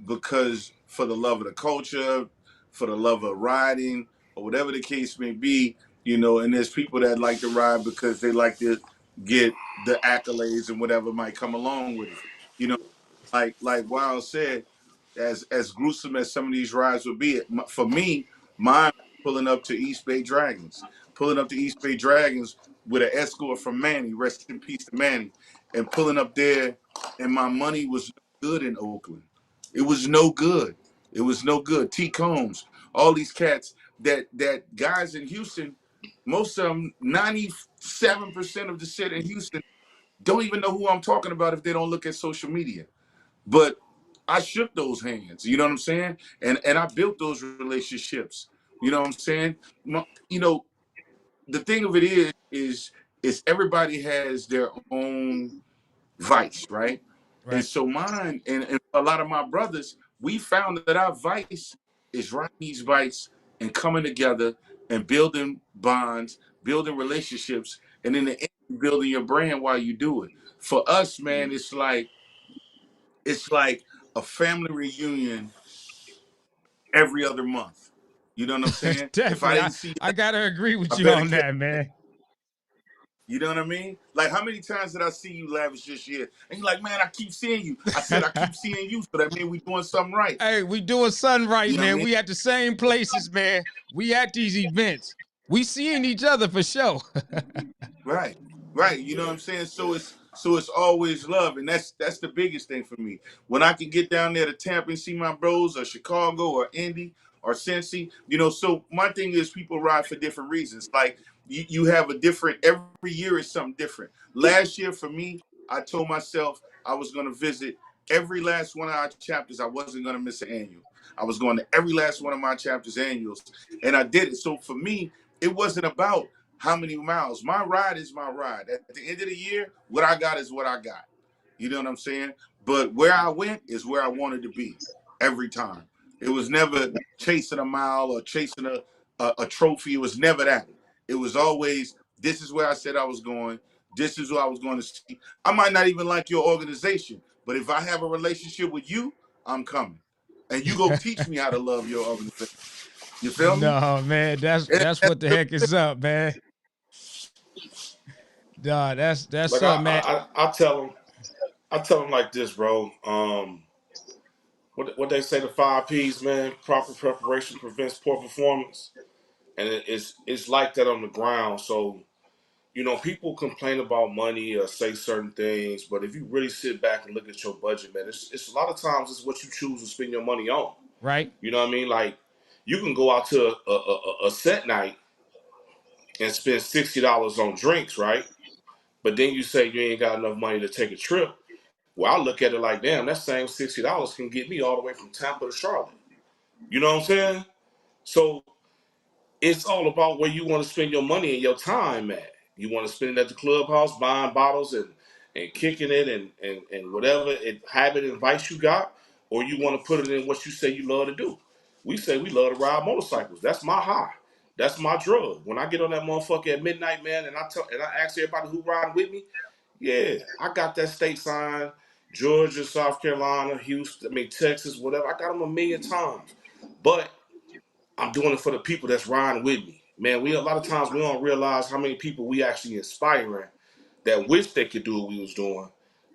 because for the love of the culture, for the love of riding, or whatever the case may be, and there's people that like to ride because they like to get the accolades and whatever might come along with it. Like Wild said, as gruesome as some of these rides would be, for me, mine pulling up to East Bay Dragons, with an escort from Manny, rest in peace to Manny, and pulling up there, and my money was no good in Oakland. It was no good. It was no good. T. Combs, all these cats that guys in Houston, most of them, 97% of the shit in Houston don't even know who I'm talking about if they don't look at social media. But I shook those hands, you know what I'm saying? And I built those relationships. You know what I'm saying? The thing of it is everybody has their own vice, right? And Right. so mine and a lot of my brothers, we found that our vice is riding these bikes and coming together and building bonds, building relationships, and in the end, building your brand while you do it. For us, man, it's like a family reunion every other month. You know what I'm saying? If I Definitely. didn't see you, I got to agree I with you better on catch. that, man. You know what I mean? Like, how many times did I see you, Lavish, this year? And you're like, man, I keep seeing you. I said, I keep seeing you, so that means we doing something right. Hey, we doing something right, You know what I man. mean? We at the same places, man. We at these events. We seeing each other for sure. Right, right. You know what I'm saying? So it's always love, and that's the biggest thing for me. When I can get down there to Tampa and see my bros, or Chicago, or Indy, or Cincy, So my thing is, people ride for different reasons. Like, you have a different, every year is something different. Last year for me, I told myself I was going to visit every last one of our chapters. I wasn't going to miss an annual. I was going to every last one of my chapters annuals, and I did it. So for me, it wasn't about how many miles. My ride is my ride. At the end of the year, what I got is what I got. You know what I'm saying? But where I went is where I wanted to be every time. It was never chasing a mile or chasing a trophy. It was never that. It was always, this is where I said I was going. This is what I was going to see. I might not even like your organization, but if I have a relationship with you, I'm coming. And you go teach me how to love your organization. You feel me? No, man, that's what the heck is up, man. Nah, that's Like up, man. I tell them like this, bro. What they say, the 5 P's, man. Proper preparation prevents poor performance, and it's like that on the ground. So people complain about money or say certain things, but if you really sit back and look at your budget, man, it's a lot of times it's what you choose to spend your money on. Right? You know what I mean? Like, you can go out to a set night and spend $60 on drinks, right? But then you say you ain't got enough money to take a trip. Well, I look at it like, damn, that same $60 can get me all the way from Tampa to Charlotte. You know what I'm saying? So it's all about where you want to spend your money and your time at. You want to spend it at the clubhouse buying bottles and kicking it and whatever habit and vice you got, or you want to put it in what you say you love to do. We say we love to ride motorcycles. That's my high. That's my drug. When I get on that motherfucker at midnight, man, and I ask everybody who riding with me, yeah, I got that state sign, Georgia, South Carolina, Houston, Texas, whatever. I got them a million times. But I'm doing it for the people that's riding with me. Man, a lot of times we don't realize how many people we actually inspiring that wish they could do what we was doing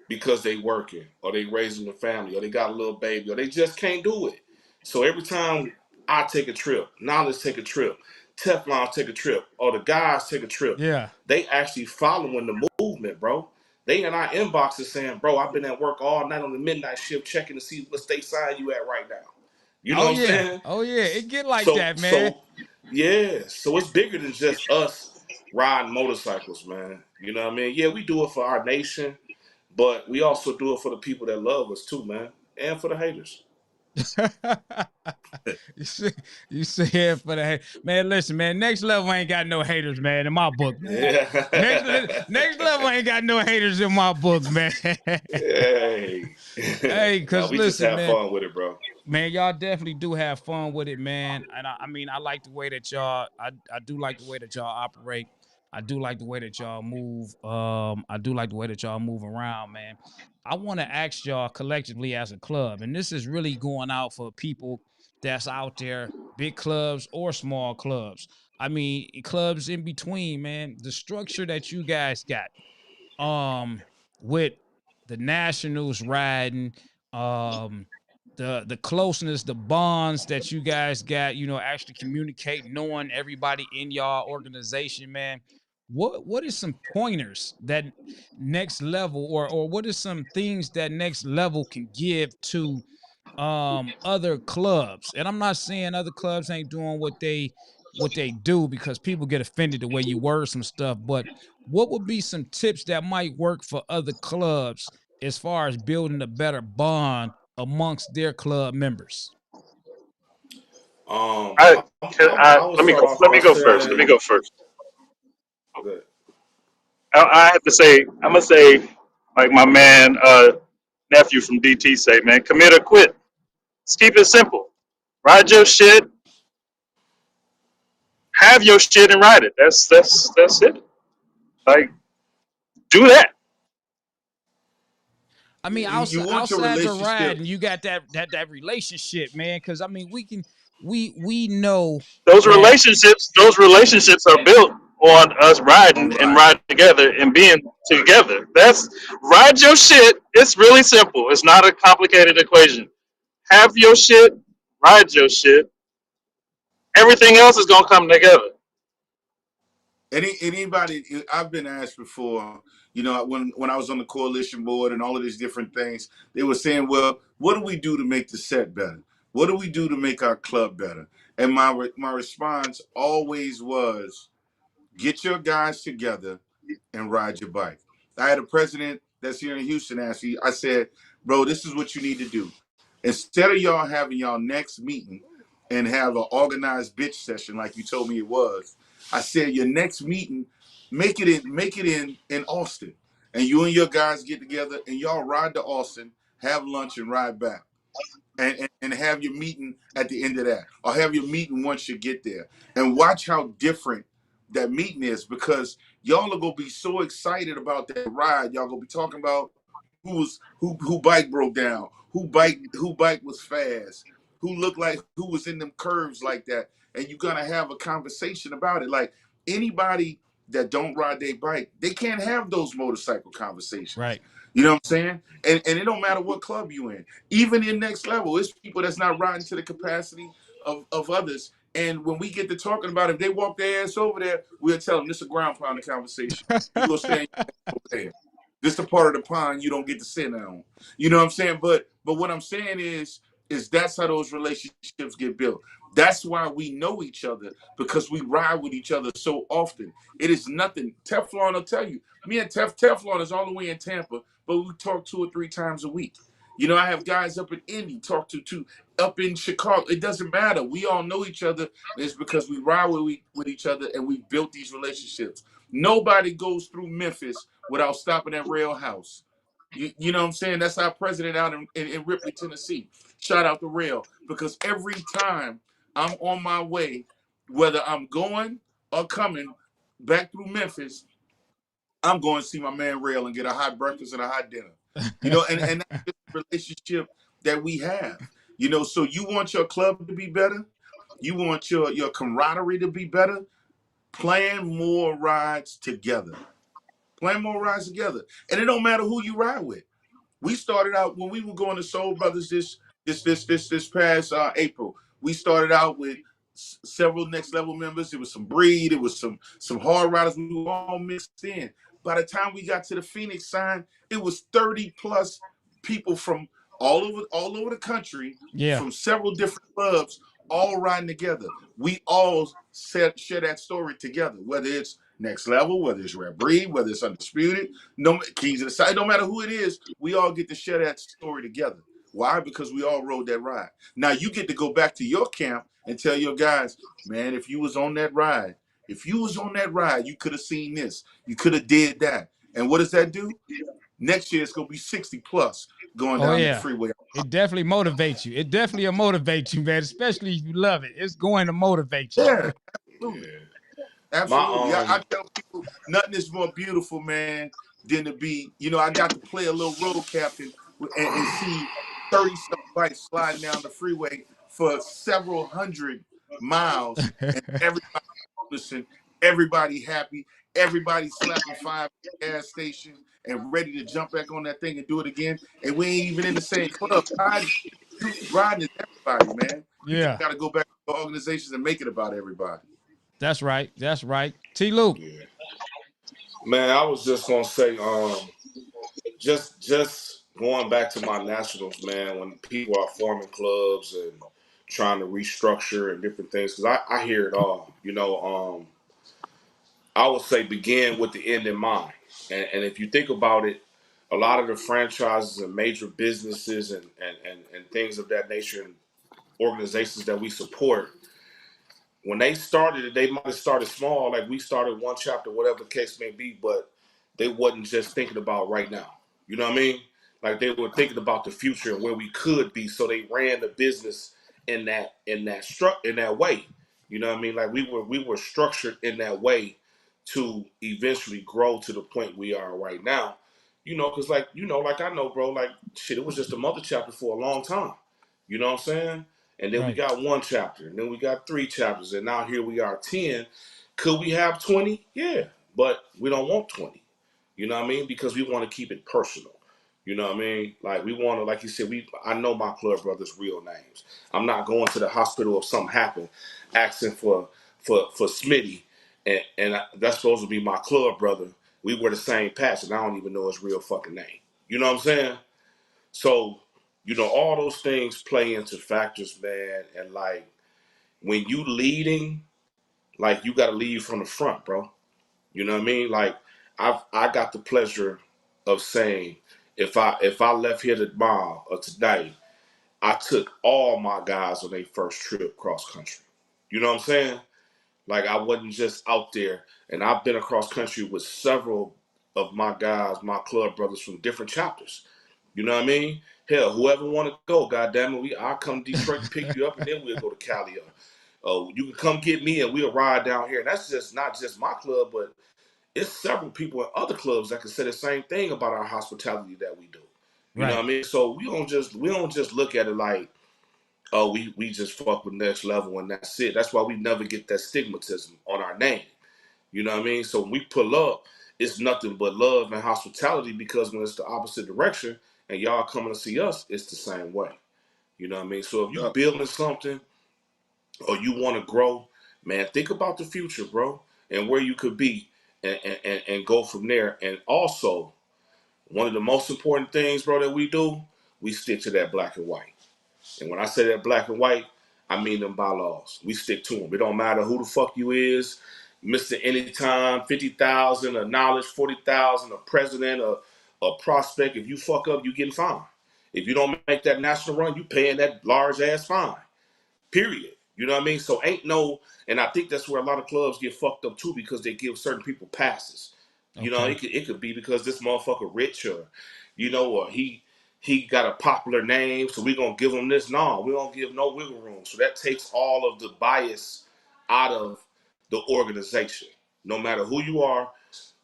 because they working or they raising a family or they got a little baby or they just can't do it. So every time I take a trip, Knowledge take a trip, Teflon take a trip, or the guys take a trip, Yeah. they actually following the movement, bro. They in our inboxes saying, bro, I've been at work all night on the midnight shift checking to see what state side you at right now. You know Oh what I'm yeah. saying? Oh yeah. It get like So that, man. so yeah, so it's bigger than just us riding motorcycles, man. You know what I mean? Yeah, we do it for our nation, but we also do it for the people that love us too, man, and for the haters. you see it for the man. Listen, man. Next level ain't got no haters, man. In my book, man. Yeah. Next level ain't got no haters in my book, man. Hey, because we listen, just have man, fun with it, bro. Man, y'all definitely do have fun with it, man. And I mean, I like the way that y'all. I do like the way that y'all operate. I do like the way that y'all move. I do like the way that y'all move around, man. I want to ask y'all collectively as a club, and this is really going out for people that's out there, big clubs or small clubs. I mean, clubs in between, man. The structure that you guys got, with the Nationals riding, the closeness, the bonds that you guys got, actually communicate, knowing everybody in y'all organization, man. What is some pointers that next level, or what is some things that next level can give to other clubs? And I'm not saying other clubs ain't doing what they do, because people get offended the way you word some stuff, but what would be some tips that might work for other clubs as far as building a better bond amongst their club members? Let me go. Let me go first. Let me go first. Good. I have to say, I'm gonna say, like my man nephew from DT say, man, commit or quit. Let's keep it simple. Ride your shit, have your shit, and ride it. That's it. Like, do that. I mean, You want your outside the ride, relationship. and you got that relationship, man. Because I mean, we know Those that. relationships are built on us All riding and right. riding together and being together. That's ride your shit. It's really simple. It's not a complicated equation. Have your shit, ride your shit. Everything else is gonna come together. Anybody, I've been asked before, when I was on the coalition board and all of these different things, they were saying, well, what do we do to make the set better? What do we do to make our club better? And my response always was, get your guys together and ride your bike. I had a president that's here in Houston ask me, I said, bro, this is what you need to do. Instead of y'all having y'all next meeting and have an organized bitch session like you told me it was, I said your next meeting, make it in Austin. And you and your guys get together and y'all ride to Austin, have lunch and ride back. And have your meeting at the end of that, or have your meeting once you get there, and watch how different that meeting is, because y'all are gonna be so excited about that ride. Y'all gonna be talking about who bike broke down, who bike was fast, who looked like who was in them curves like that, and you're gonna have a conversation about it. Like, anybody that don't ride their bike, they can't have those motorcycle conversations. Right. You know what I'm saying? And it don't matter what club you in. Even in next level, it's people that's not riding to the capacity of others. And when we get to talking about it, if they walk their ass over there, we'll tell them this is a ground pounding conversation. You go stand over there. This is the part of the pond you don't get to sit on. You know what I'm saying? But what I'm saying is that's how those relationships get built. That's why we know each other, because we ride with each other so often. It is nothing. Teflon will tell you. Me and Teflon is all the way in Tampa, but we talk 2 or 3 times a week. I have guys up in Indy, talk to up in Chicago. It doesn't matter. We all know each other. It's because we ride with each other and we built these relationships. Nobody goes through Memphis without stopping at Rail House. You know what I'm saying? That's our president out in Ripley, Tennessee. Shout out to Rail, because every time I'm on my way, whether I'm going or coming back through Memphis, I'm going to see my man Rail and get a hot breakfast and a hot dinner. And that's the relationship that we have. So you want your club to be better, you want your camaraderie to be better. Plan more rides together. Plan more rides together. And it don't matter who you ride with. We started out when we were going to Soul Brothers this past April. We started out with several next level members. It was some Breed. It was some hard riders. We were all mixed in. By the time we got to the Phoenix sign, it was 30 plus people from all over the country, Yeah. from several different clubs, all riding together. We all share that story together, whether it's Next Level, whether it's Rare Breed, whether it's Undisputed, no Kings of the Side, no matter who it is, we all get to share that story together. Why? Because we all rode that ride. Now you get to go back to your camp and tell your guys, man, if you was on that ride, you could have seen this. You could have did that. And what does that do? Next year it's gonna be 60 plus going down the freeway. It definitely motivates you. It definitely will motivate you, man, especially if you love it. It's going to motivate you. Yeah, absolutely. Absolutely. I tell people nothing is more beautiful, man, than to be, I got to play a little road captain and see 30-some bikes sliding down the freeway for several hundred miles and everybody listening, everybody happy, everybody slapping five at the gas station and ready to jump back on that thing and do it again. And we ain't even in the same club. Riding is everybody, man. You just got to go back to the organizations and make it about everybody. That's right. That's right. T. Luke. Yeah. Man, I was just gonna say, just going back to my nationals, man. When people are forming clubs and trying to restructure and different things, because I hear it all. I would say begin with the end in mind, and if you think about it, a lot of the franchises and major businesses and things of that nature and organizations that we support, when they started it, they might have started small, like we started one chapter, whatever the case may be, but they wasn't just thinking about right now. You know what I mean? Like they were thinking about the future and where we could be, so they ran the business in that way. You know what I mean? Like we were structured in that way to eventually grow to the point we are right now. Because like I know, bro, like shit, it was just a mother chapter for a long time. You know what I'm saying? And then we got one chapter, and then we got 3 chapters, and now here we are 10. Could we have 20? Yeah, but we don't want 20. You know what I mean? Because we want to keep it personal. You know what I mean? Like we want to, like you said, I know my club brothers' real names. I'm not going to the hospital if something happened, asking for Smitty, and that's supposed to be my club brother. We were the same patch, and I don't even know his real fucking name. You know what I'm saying? So, all those things play into factors, man. And like when you leading, like you got to lead from the front, bro. You know what I mean? Like I got the pleasure of saying, if I left here tomorrow or today, I took all my guys on their first trip cross country. You know what I'm saying? Like I wasn't just out there, and I've been across country with several of my guys, my club brothers from different chapters. You know what I mean? Hell, whoever want to go, goddamn it, I'll come to Detroit and pick you up, and then we'll go to Cali. You can come get me, and we'll ride down here. And that's just not just my club, but it's several people in other clubs that can say the same thing about our hospitality that we do. You know what I mean? So we don't just look at it like, oh, we just fuck with Next Level and that's it. That's why we never get that stigmatism on our name. You know what I mean? So when we pull up, it's nothing but love and hospitality, because when it's the opposite direction and y'all coming to see us, it's the same way. You know what I mean? So if you're building something or you want to grow, man, think about the future, bro, and where you could be and go from there. And also, one of the most important things, bro, that we do, we stick to that black and white. And when I say that black and white, I mean them bylaws. We stick to them. It don't matter who the fuck you is, Mr. Anytime, 50,000, a knowledge, 40,000, a president, a prospect. If you fuck up, you getting fined. If you don't make that national run, you paying that large ass fine. Period. You know what I mean? So and I think that's where a lot of clubs get fucked up too, because they give certain people passes. You know, it could be because this motherfucker rich, or or he got a popular name, so we gonna give him this. No, we don't give no wiggle room. So that takes all of the bias out of the organization. No matter who you are,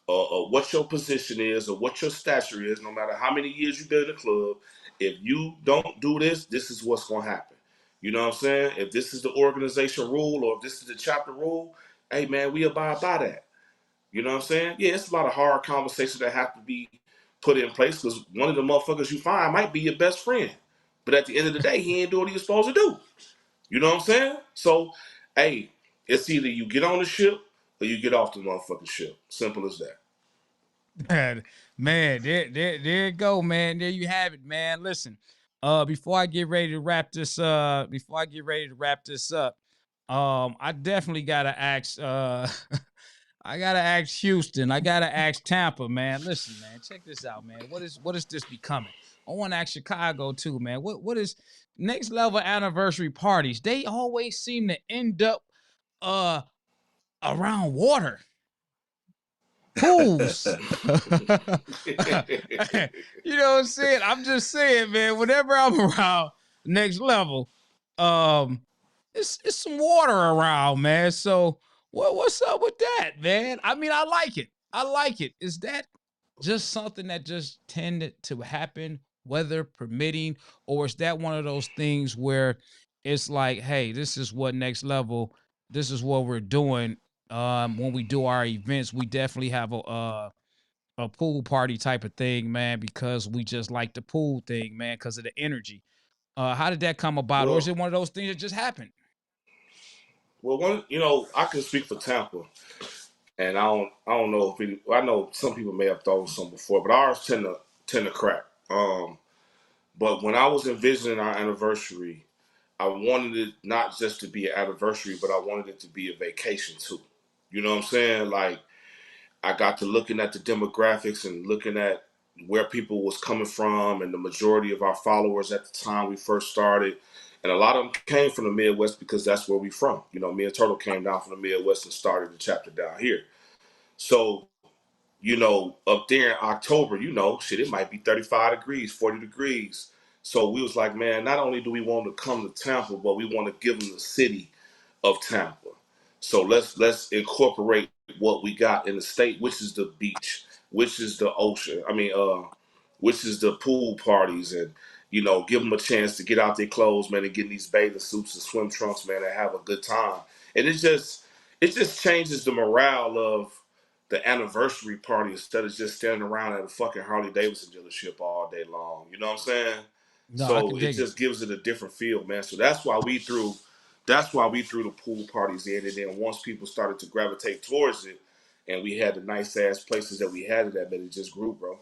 or what your position is, or what your stature is, no matter how many years you've been in the club, if you don't do this, this is what's gonna happen. You know what I'm saying? If this is the organization rule, or if this is the chapter rule, hey man, we abide by that. You know what I'm saying? Yeah, it's a lot of hard conversations that have to be put in place, because one of the motherfuckers you find might be your best friend. But at the end of the day, he ain't doing what he's supposed to do. You know what I'm saying? So, hey, it's either you get on the ship or you get off the motherfucking ship. Simple as that. Man, there you go, man. There you have it, man. Listen, before I get ready to wrap this up, I definitely gotta ask I gotta ask Houston. I gotta ask Tampa, man. Listen, man, check this out, man. What is this becoming? I want to ask Chicago too, man. What is next level anniversary parties? They always seem to end up around water. Pools. You know what I'm saying? I'm just saying, man, whenever I'm around next level, it's some water around, man. So what's up with that, man? I mean, I like it. I like it. Is that just something that just tended to happen, weather permitting, or is that one of those things where it's like, hey, this is what next level, this is what we're doing. When we do our events, we definitely have a pool party type of thing, man, because we just like the pool thing, man, because of the energy. How did that come about, or is Well, it one of those things that just happened? I can speak for Tampa, and I don't know if I know some people may have thought of some before, but ours tend to crack. But when I was envisioning our anniversary, I wanted it not just to be an anniversary, but I wanted it to be a vacation too. You know what I'm saying? Like I got to looking at the demographics and looking at where people was coming from, and the majority of our followers at the time we first started, and a lot of them came from the Midwest because that's where we from. You know, me and Turtle came down from the Midwest and started the chapter down here. So up there in October, shit, it might be 35 degrees, 40 degrees. So we was like, man, not only do we want to come to Tampa, but we want to give them the city of Tampa. So let's incorporate what we got in the state, which is the beach, which is the ocean. Which is the pool parties, and give them a chance to get out their clothes, man, and get in these bathing suits and swim trunks, man, and have a good time. And it just changes the morale of the anniversary party instead of just standing around at a fucking Harley Davidson dealership all day long. You know what I'm saying? No, I So can it dig it. just gives it a different feel, man. So that's why we threw the pool parties in, and then once people started to gravitate towards it, and we had the nice ass places that we had it at, man, it just grew, bro.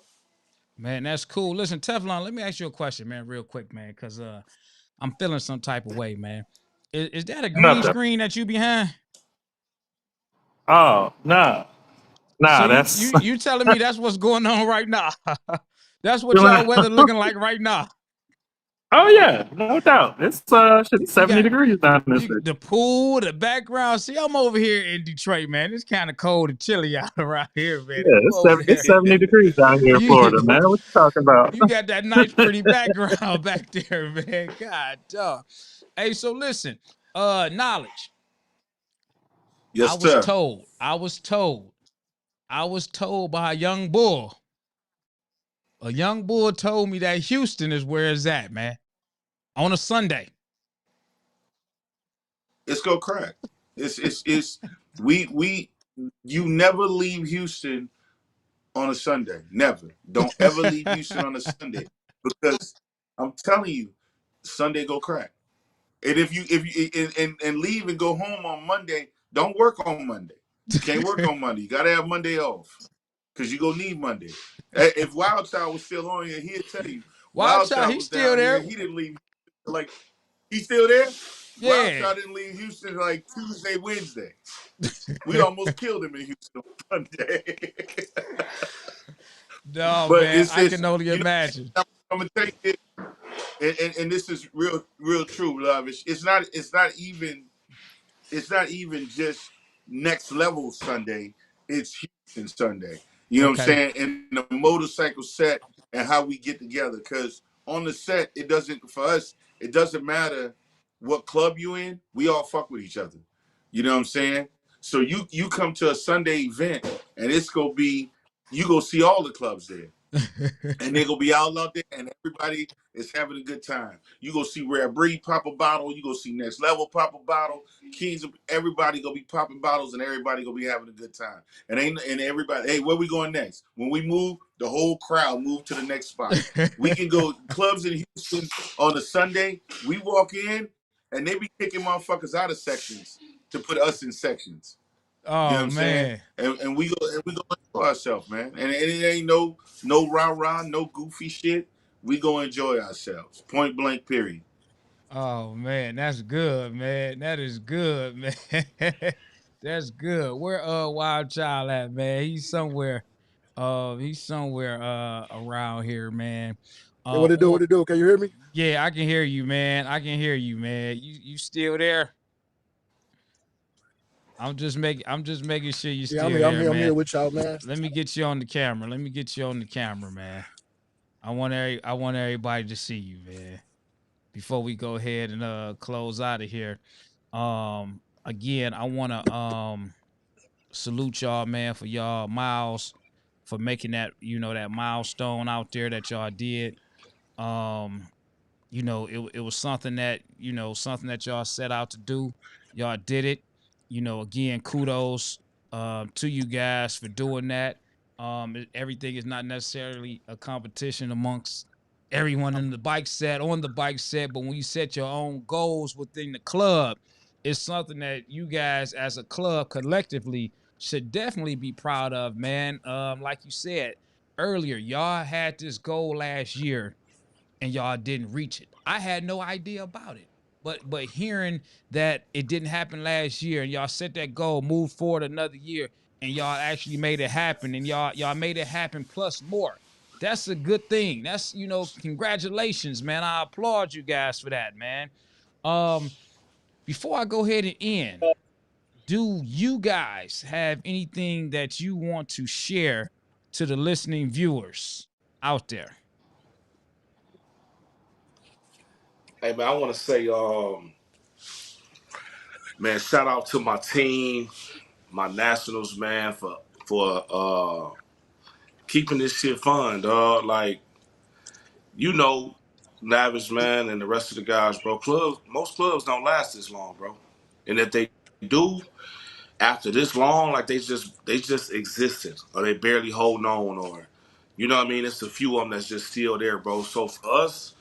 Man, that's cool. Listen, Teflon, let me ask you a question, man, real quick, man, because I'm feeling some type of way, man. Is that a green About that. screen that you behind? Oh, nah. So Nah, you that's you telling me that's what's going on right now? That's what feeling y'all weather looking like right now. Oh yeah, no doubt. It's shit, You 70 got degrees down this you bitch. the pool, the background. See, I'm over here in Detroit, man. It's kind of cold and chilly out around here, man. And Yeah, you over it's there. 70 degrees down here in Florida, you man. What you talking about? you got that nice, pretty background back there, man. God dog. Hey, so listen, knowledge. I Yes, was sir. told, I was told, I was told by a young bull. A young bull told me that Houston is where it's at, man. On a Sunday. It's go crack. It's we you never leave Houston on a Sunday. Never. Don't ever leave Houston on a Sunday because I'm telling you, Sunday go crack. And if you leave and go home on Monday, don't work on Monday. You can't work on Monday. You gotta have Monday off because you gonna need Monday. If Wild Child was still on here, he'd tell you. Wild Wild Child, Child he's was still down here. there. He didn't leave. Like he's still there. Wild Yeah. Child didn't leave Houston like Tuesday, Wednesday. We almost killed him in Houston on Monday. No, But man, it's I can just only you know imagine. I'm gonna tell you this, and this is real true, love. It's not even just next level Sunday. It's Houston Sunday. You know what I'm Okay. saying? And the motorcycle set and how we get together. Because on the set, for us, it doesn't matter what club you in. We all fuck with each other. You know what I'm saying? So you come to a Sunday event and it's gonna be you go see all the clubs there and they're gonna be out there, and everybody is having a good time. You go see Rare Breed pop a bottle. You go see Next Level pop a bottle. Kings, everybody gonna be popping bottles, and everybody gonna be having a good time. And everybody, hey, where we going next? When we move, the whole crowd move to the next spot. We can go clubs in Houston on a Sunday. We walk in, and they be kicking motherfuckers out of sections to put us in sections. You know what Oh I'm saying? man. And we go enjoy ourselves, man. And it ain't no rah rah, no goofy shit. We go enjoy ourselves. Point blank, period. Oh man, that's good, man. That is good, man. That's good. Where Wild Child at, man? He's somewhere around here, man. Hey, what it do? What it do? Can you hear me? Yeah, I can hear you, man. I can hear you, man. You still there? I'm just making sure you Yeah, still I'm there, here. I'm man. here with y'all, man. Let me get you on the camera. Man. I want everybody to see you, man. Before we go ahead and close out of here. Again, I wanna salute y'all, man, for y'all miles, for making that, that milestone out there that y'all did. It was something that, something that y'all set out to do. Y'all did it. Again, kudos to you guys for doing that. Everything is not necessarily a competition amongst everyone on the bike set, but when you set your own goals within the club, it's something that you guys as a club collectively should definitely be proud of, man. Like you said earlier, y'all had this goal last year and y'all didn't reach it. I had no idea about it. But hearing that it didn't happen last year and y'all set that goal, move forward another year, and y'all actually made it happen, and y'all made it happen plus more. That's a good thing. That's, congratulations, man. I applaud you guys for that, man. Before I go ahead and end, do you guys have anything that you want to share to the listening viewers out there? Hey man, I want to say, man, shout out to my team, my nationals, man, for keeping this shit fun, dog. Like, Navish, man, and the rest of the guys, bro. Most clubs don't last this long, bro. And if they do, after this long, like they just existed, or they barely holding on, or you know what I mean. It's a few of them that's just still there, bro. So for us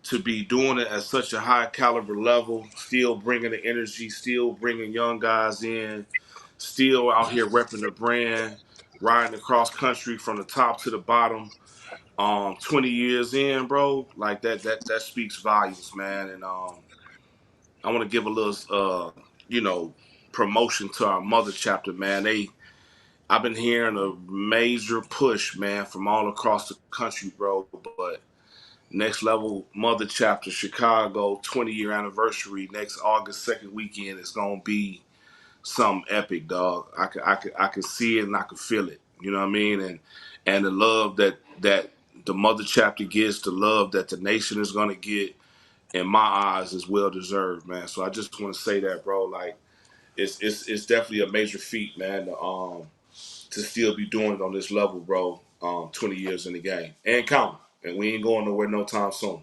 to be doing it at such a high caliber level, still bringing the energy, still bringing young guys in, still out here repping the brand, riding across country from the top to the bottom. 20 years in, bro, like that speaks volumes, man. And I want to give a little, promotion to our mother chapter, man. I've been hearing a major push, man, from all across the country, bro. But Next Level Mother Chapter Chicago 20-year anniversary next August 2nd weekend is gonna be something epic, dog. I can see it and I can feel it. You know what I mean? And the love that the Mother Chapter gets, the love that the nation is gonna get, in my eyes, is well deserved, man. So I just want to say that, bro. Like, it's definitely a major feat, man. To still be doing it on this level, bro. 20 years in the game and counting, and we ain't going nowhere no time soon.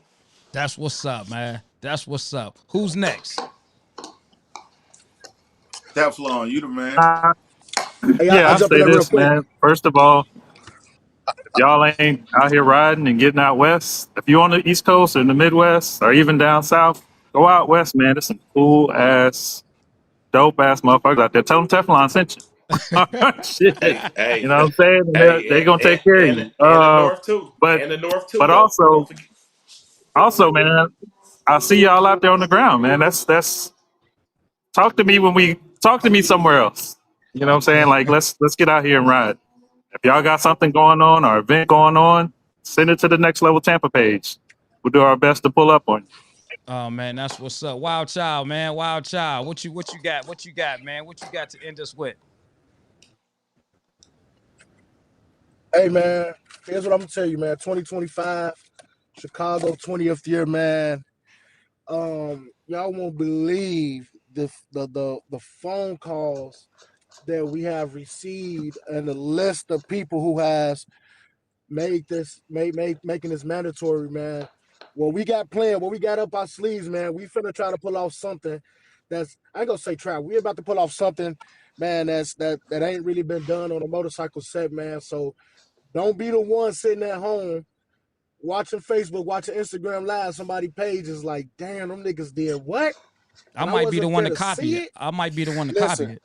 That's what's up, man. That's what's up. Who's next? Teflon, you the man. Hey, Yeah, I'll I'll jump in say there real this, quick. man. First of all, if y'all ain't out here riding and getting out west, if you're on the East Coast or in the Midwest or even down south, go out west, man. There's some cool ass, dope ass motherfuckers out there. Tell them Teflon sent you. Shit. Hey, You know what I'm saying? They're hey, gonna take care of you. and the North too, But and the North too, but though. Don't forget. also, man, I see y'all out there on the ground, man. That's talk to me somewhere else. You know what I'm saying? Like let's get out here and ride. If y'all got something going on or event going on, send it to the Next Level Tampa page. We'll do our best to pull up on you. Oh man, that's what's up. Wild Child, man. Wild Child. What you got? What you got, man? What you got to end us with? Hey, man. Here's what I'm gonna tell you, man. 2025, Chicago 20th year, man. Y'all won't believe the phone calls that we have received and the list of people who has making this mandatory, man. What we got planned, what we got up our sleeves, man. We finna try to pull off something that's, I ain't gonna say trap. We about to pull off something, man, that ain't really been done on a motorcycle set, man. So don't be the one sitting at home watching Facebook, watching Instagram Live. Somebody page is like, damn, them niggas did what? I And I might be the wasn't one there to to copy see it. it. I might be the one to Listen, copy it.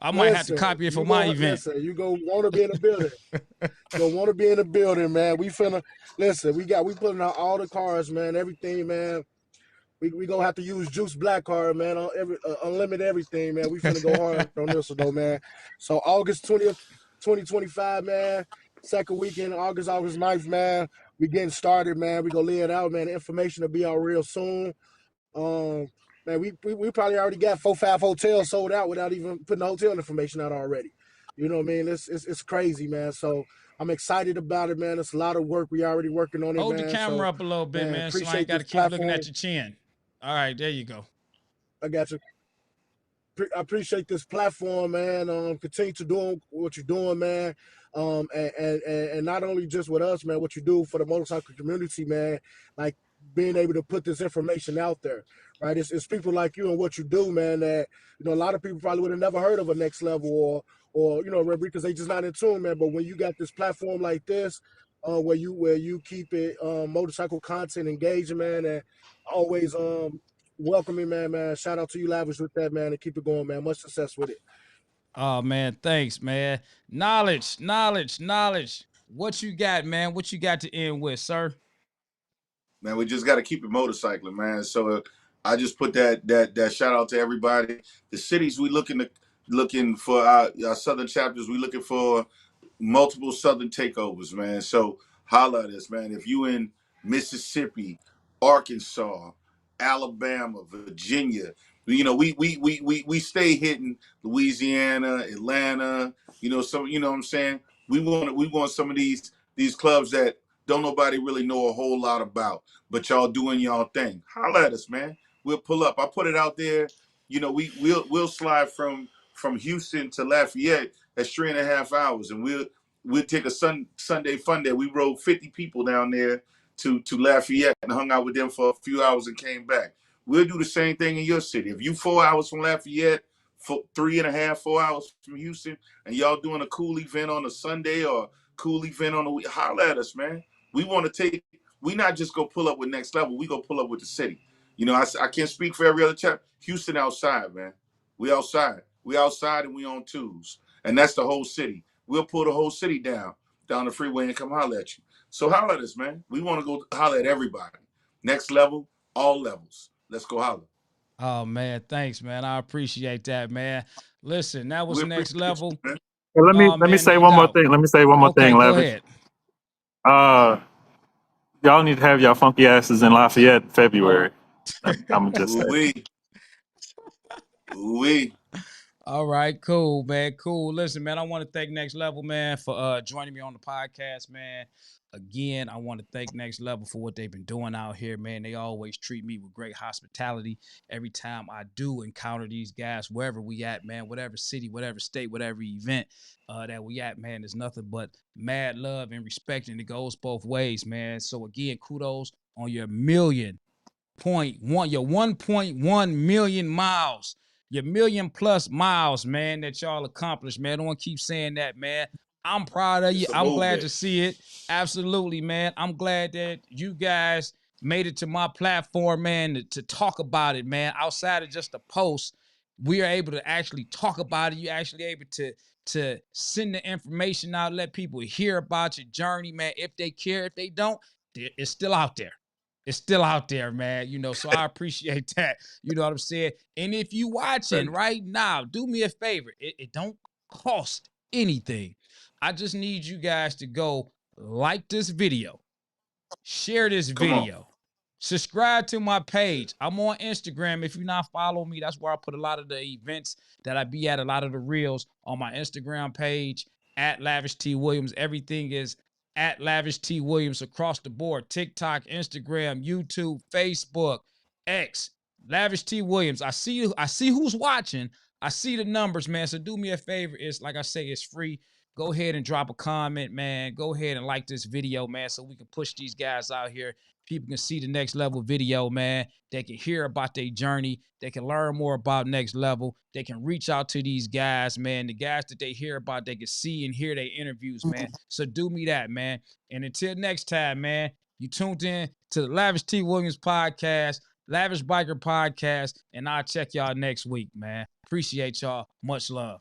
I might have to copy it for my event. Listen, you go want to be in the building. Don't want to be in the building, man. We finna listen. We putting out all the cars, man. Everything, man. we gonna have to use Juice Blackheart, man, on unlimited everything, man. We finna go hard on this one, though, man. So August 20th, 2025, man. Second weekend, August 9th, man. We getting started, man. We gonna lay it out, man. The information will be out real soon. Man, we probably already got 4-5 hotels sold out without even putting the hotel information out already. You know what I mean? It's crazy, man. So I'm excited about it, man. It's a lot of work. We already working on it, Hold man. the camera So, up a little bit, man, so I ain't got to keep platform. looking at your chin. All right, there you go. I got you. I appreciate this platform, man. Continue to do what you're doing, man. And not only just with us, man, what you do for the motorcycle community, man, like being able to put this information out there, right? It's people like you and what you do, man, that, you know, a lot of people probably would have never heard of a Next Level or you know, because they just not in tune, man. But when you got this platform like this, where you keep it motorcycle content engaging, man, and always welcoming, man. Shout out to you, Lavish, with that, man, and keep it going, man. Much success with it. Oh, man, thanks, man. Knowledge. What you got, man? What you got to end with, sir? Man, we just got to keep it motorcycling, man. So I just put that shout out to everybody. The cities we looking for our southern chapters. We looking for multiple southern takeovers, man. So holla at us, man. If you in Mississippi, Arkansas, Alabama, Virginia, you know, we stay hitting Louisiana, Atlanta, you know, what I'm saying? We want some of these clubs that don't nobody really know a whole lot about, but y'all doing y'all thing. Holla at us, man. We'll pull up. I put it out there. You know, we'll slide from Houston to Lafayette. That's 3.5 hours, and we'll take a Sunday fun day. We rode 50 people down there to Lafayette and hung out with them for a few hours and came back. We'll do the same thing in your city. If you 4 hours from Lafayette, 3.5, 4 hours from Houston, and y'all doing a cool event on a Sunday or cool event on a week, holla at us, man. We want to we not just go pull up with Next Level. We go pull up with the city. You know, I can't speak for every other chap. Houston outside, man. We outside. We outside and we on twos. And that's the whole city. We'll pull the whole city down the freeway and come holler at you. So holler at us, man. We want to go holler at everybody. Next Level, all levels. Let's go holler. Oh, man, thanks, man. I appreciate that, man. Listen, that was Next Level. Hey, let me say one more thing. Let me say one more thing, Lavish. Go ahead. Y'all need to have y'all funky asses in Lafayette in February. I'm just saying. Ooh-wee. All right, cool, man. Cool. Listen, man, I want to thank Next Level, man, for joining me on the podcast, man. Again, I want to thank Next Level for what they've been doing out here, man. They always treat me with great hospitality every time I do encounter these guys, wherever we at, man, whatever city, whatever state, whatever event that we at, man. There's nothing but mad love and respect, and it goes both ways, man. So again, kudos on your 1.1 million miles. Your 1 million+ miles, man, that y'all accomplished, man. I don't want to keep saying that, man. I'm proud of you. I'm glad to see it. Absolutely, man. I'm glad that you guys made it to my platform, man, to talk about it, man. Outside of just a post, we are able to actually talk about it. You're actually able to send the information out, let people hear about your journey, man. If they care, if they don't, it's still out there. It's still out there, man. You know, so I appreciate that. You know what I'm saying? And if you watching right now, do me a favor. It don't cost anything. I just need you guys to go like this video, share this video, subscribe to my page. I'm on Instagram. If you're not following me, that's where I put a lot of the events that I be at, a lot of the reels on my Instagram page at Lavish T Williams. Everything is at Lavish T Williams across the board. TikTok, Instagram, YouTube, Facebook, X, Lavish T Williams. I see you. I see who's watching. I see the numbers, man. So do me a favor. It's like I say, it's free. Go ahead and drop a comment, man. Go ahead and like this video, man, so we can push these guys out here. People can see the Next Level video, man. They can hear about their journey. They can learn more about Next Level. They can reach out to these guys, man. The guys that they hear about, they can see and hear their interviews, man. So do me that, man. And until next time, man, you tuned in to the Lavish T Williams podcast, Lavish Biker podcast, and I'll check y'all next week, man. Appreciate y'all. Much love.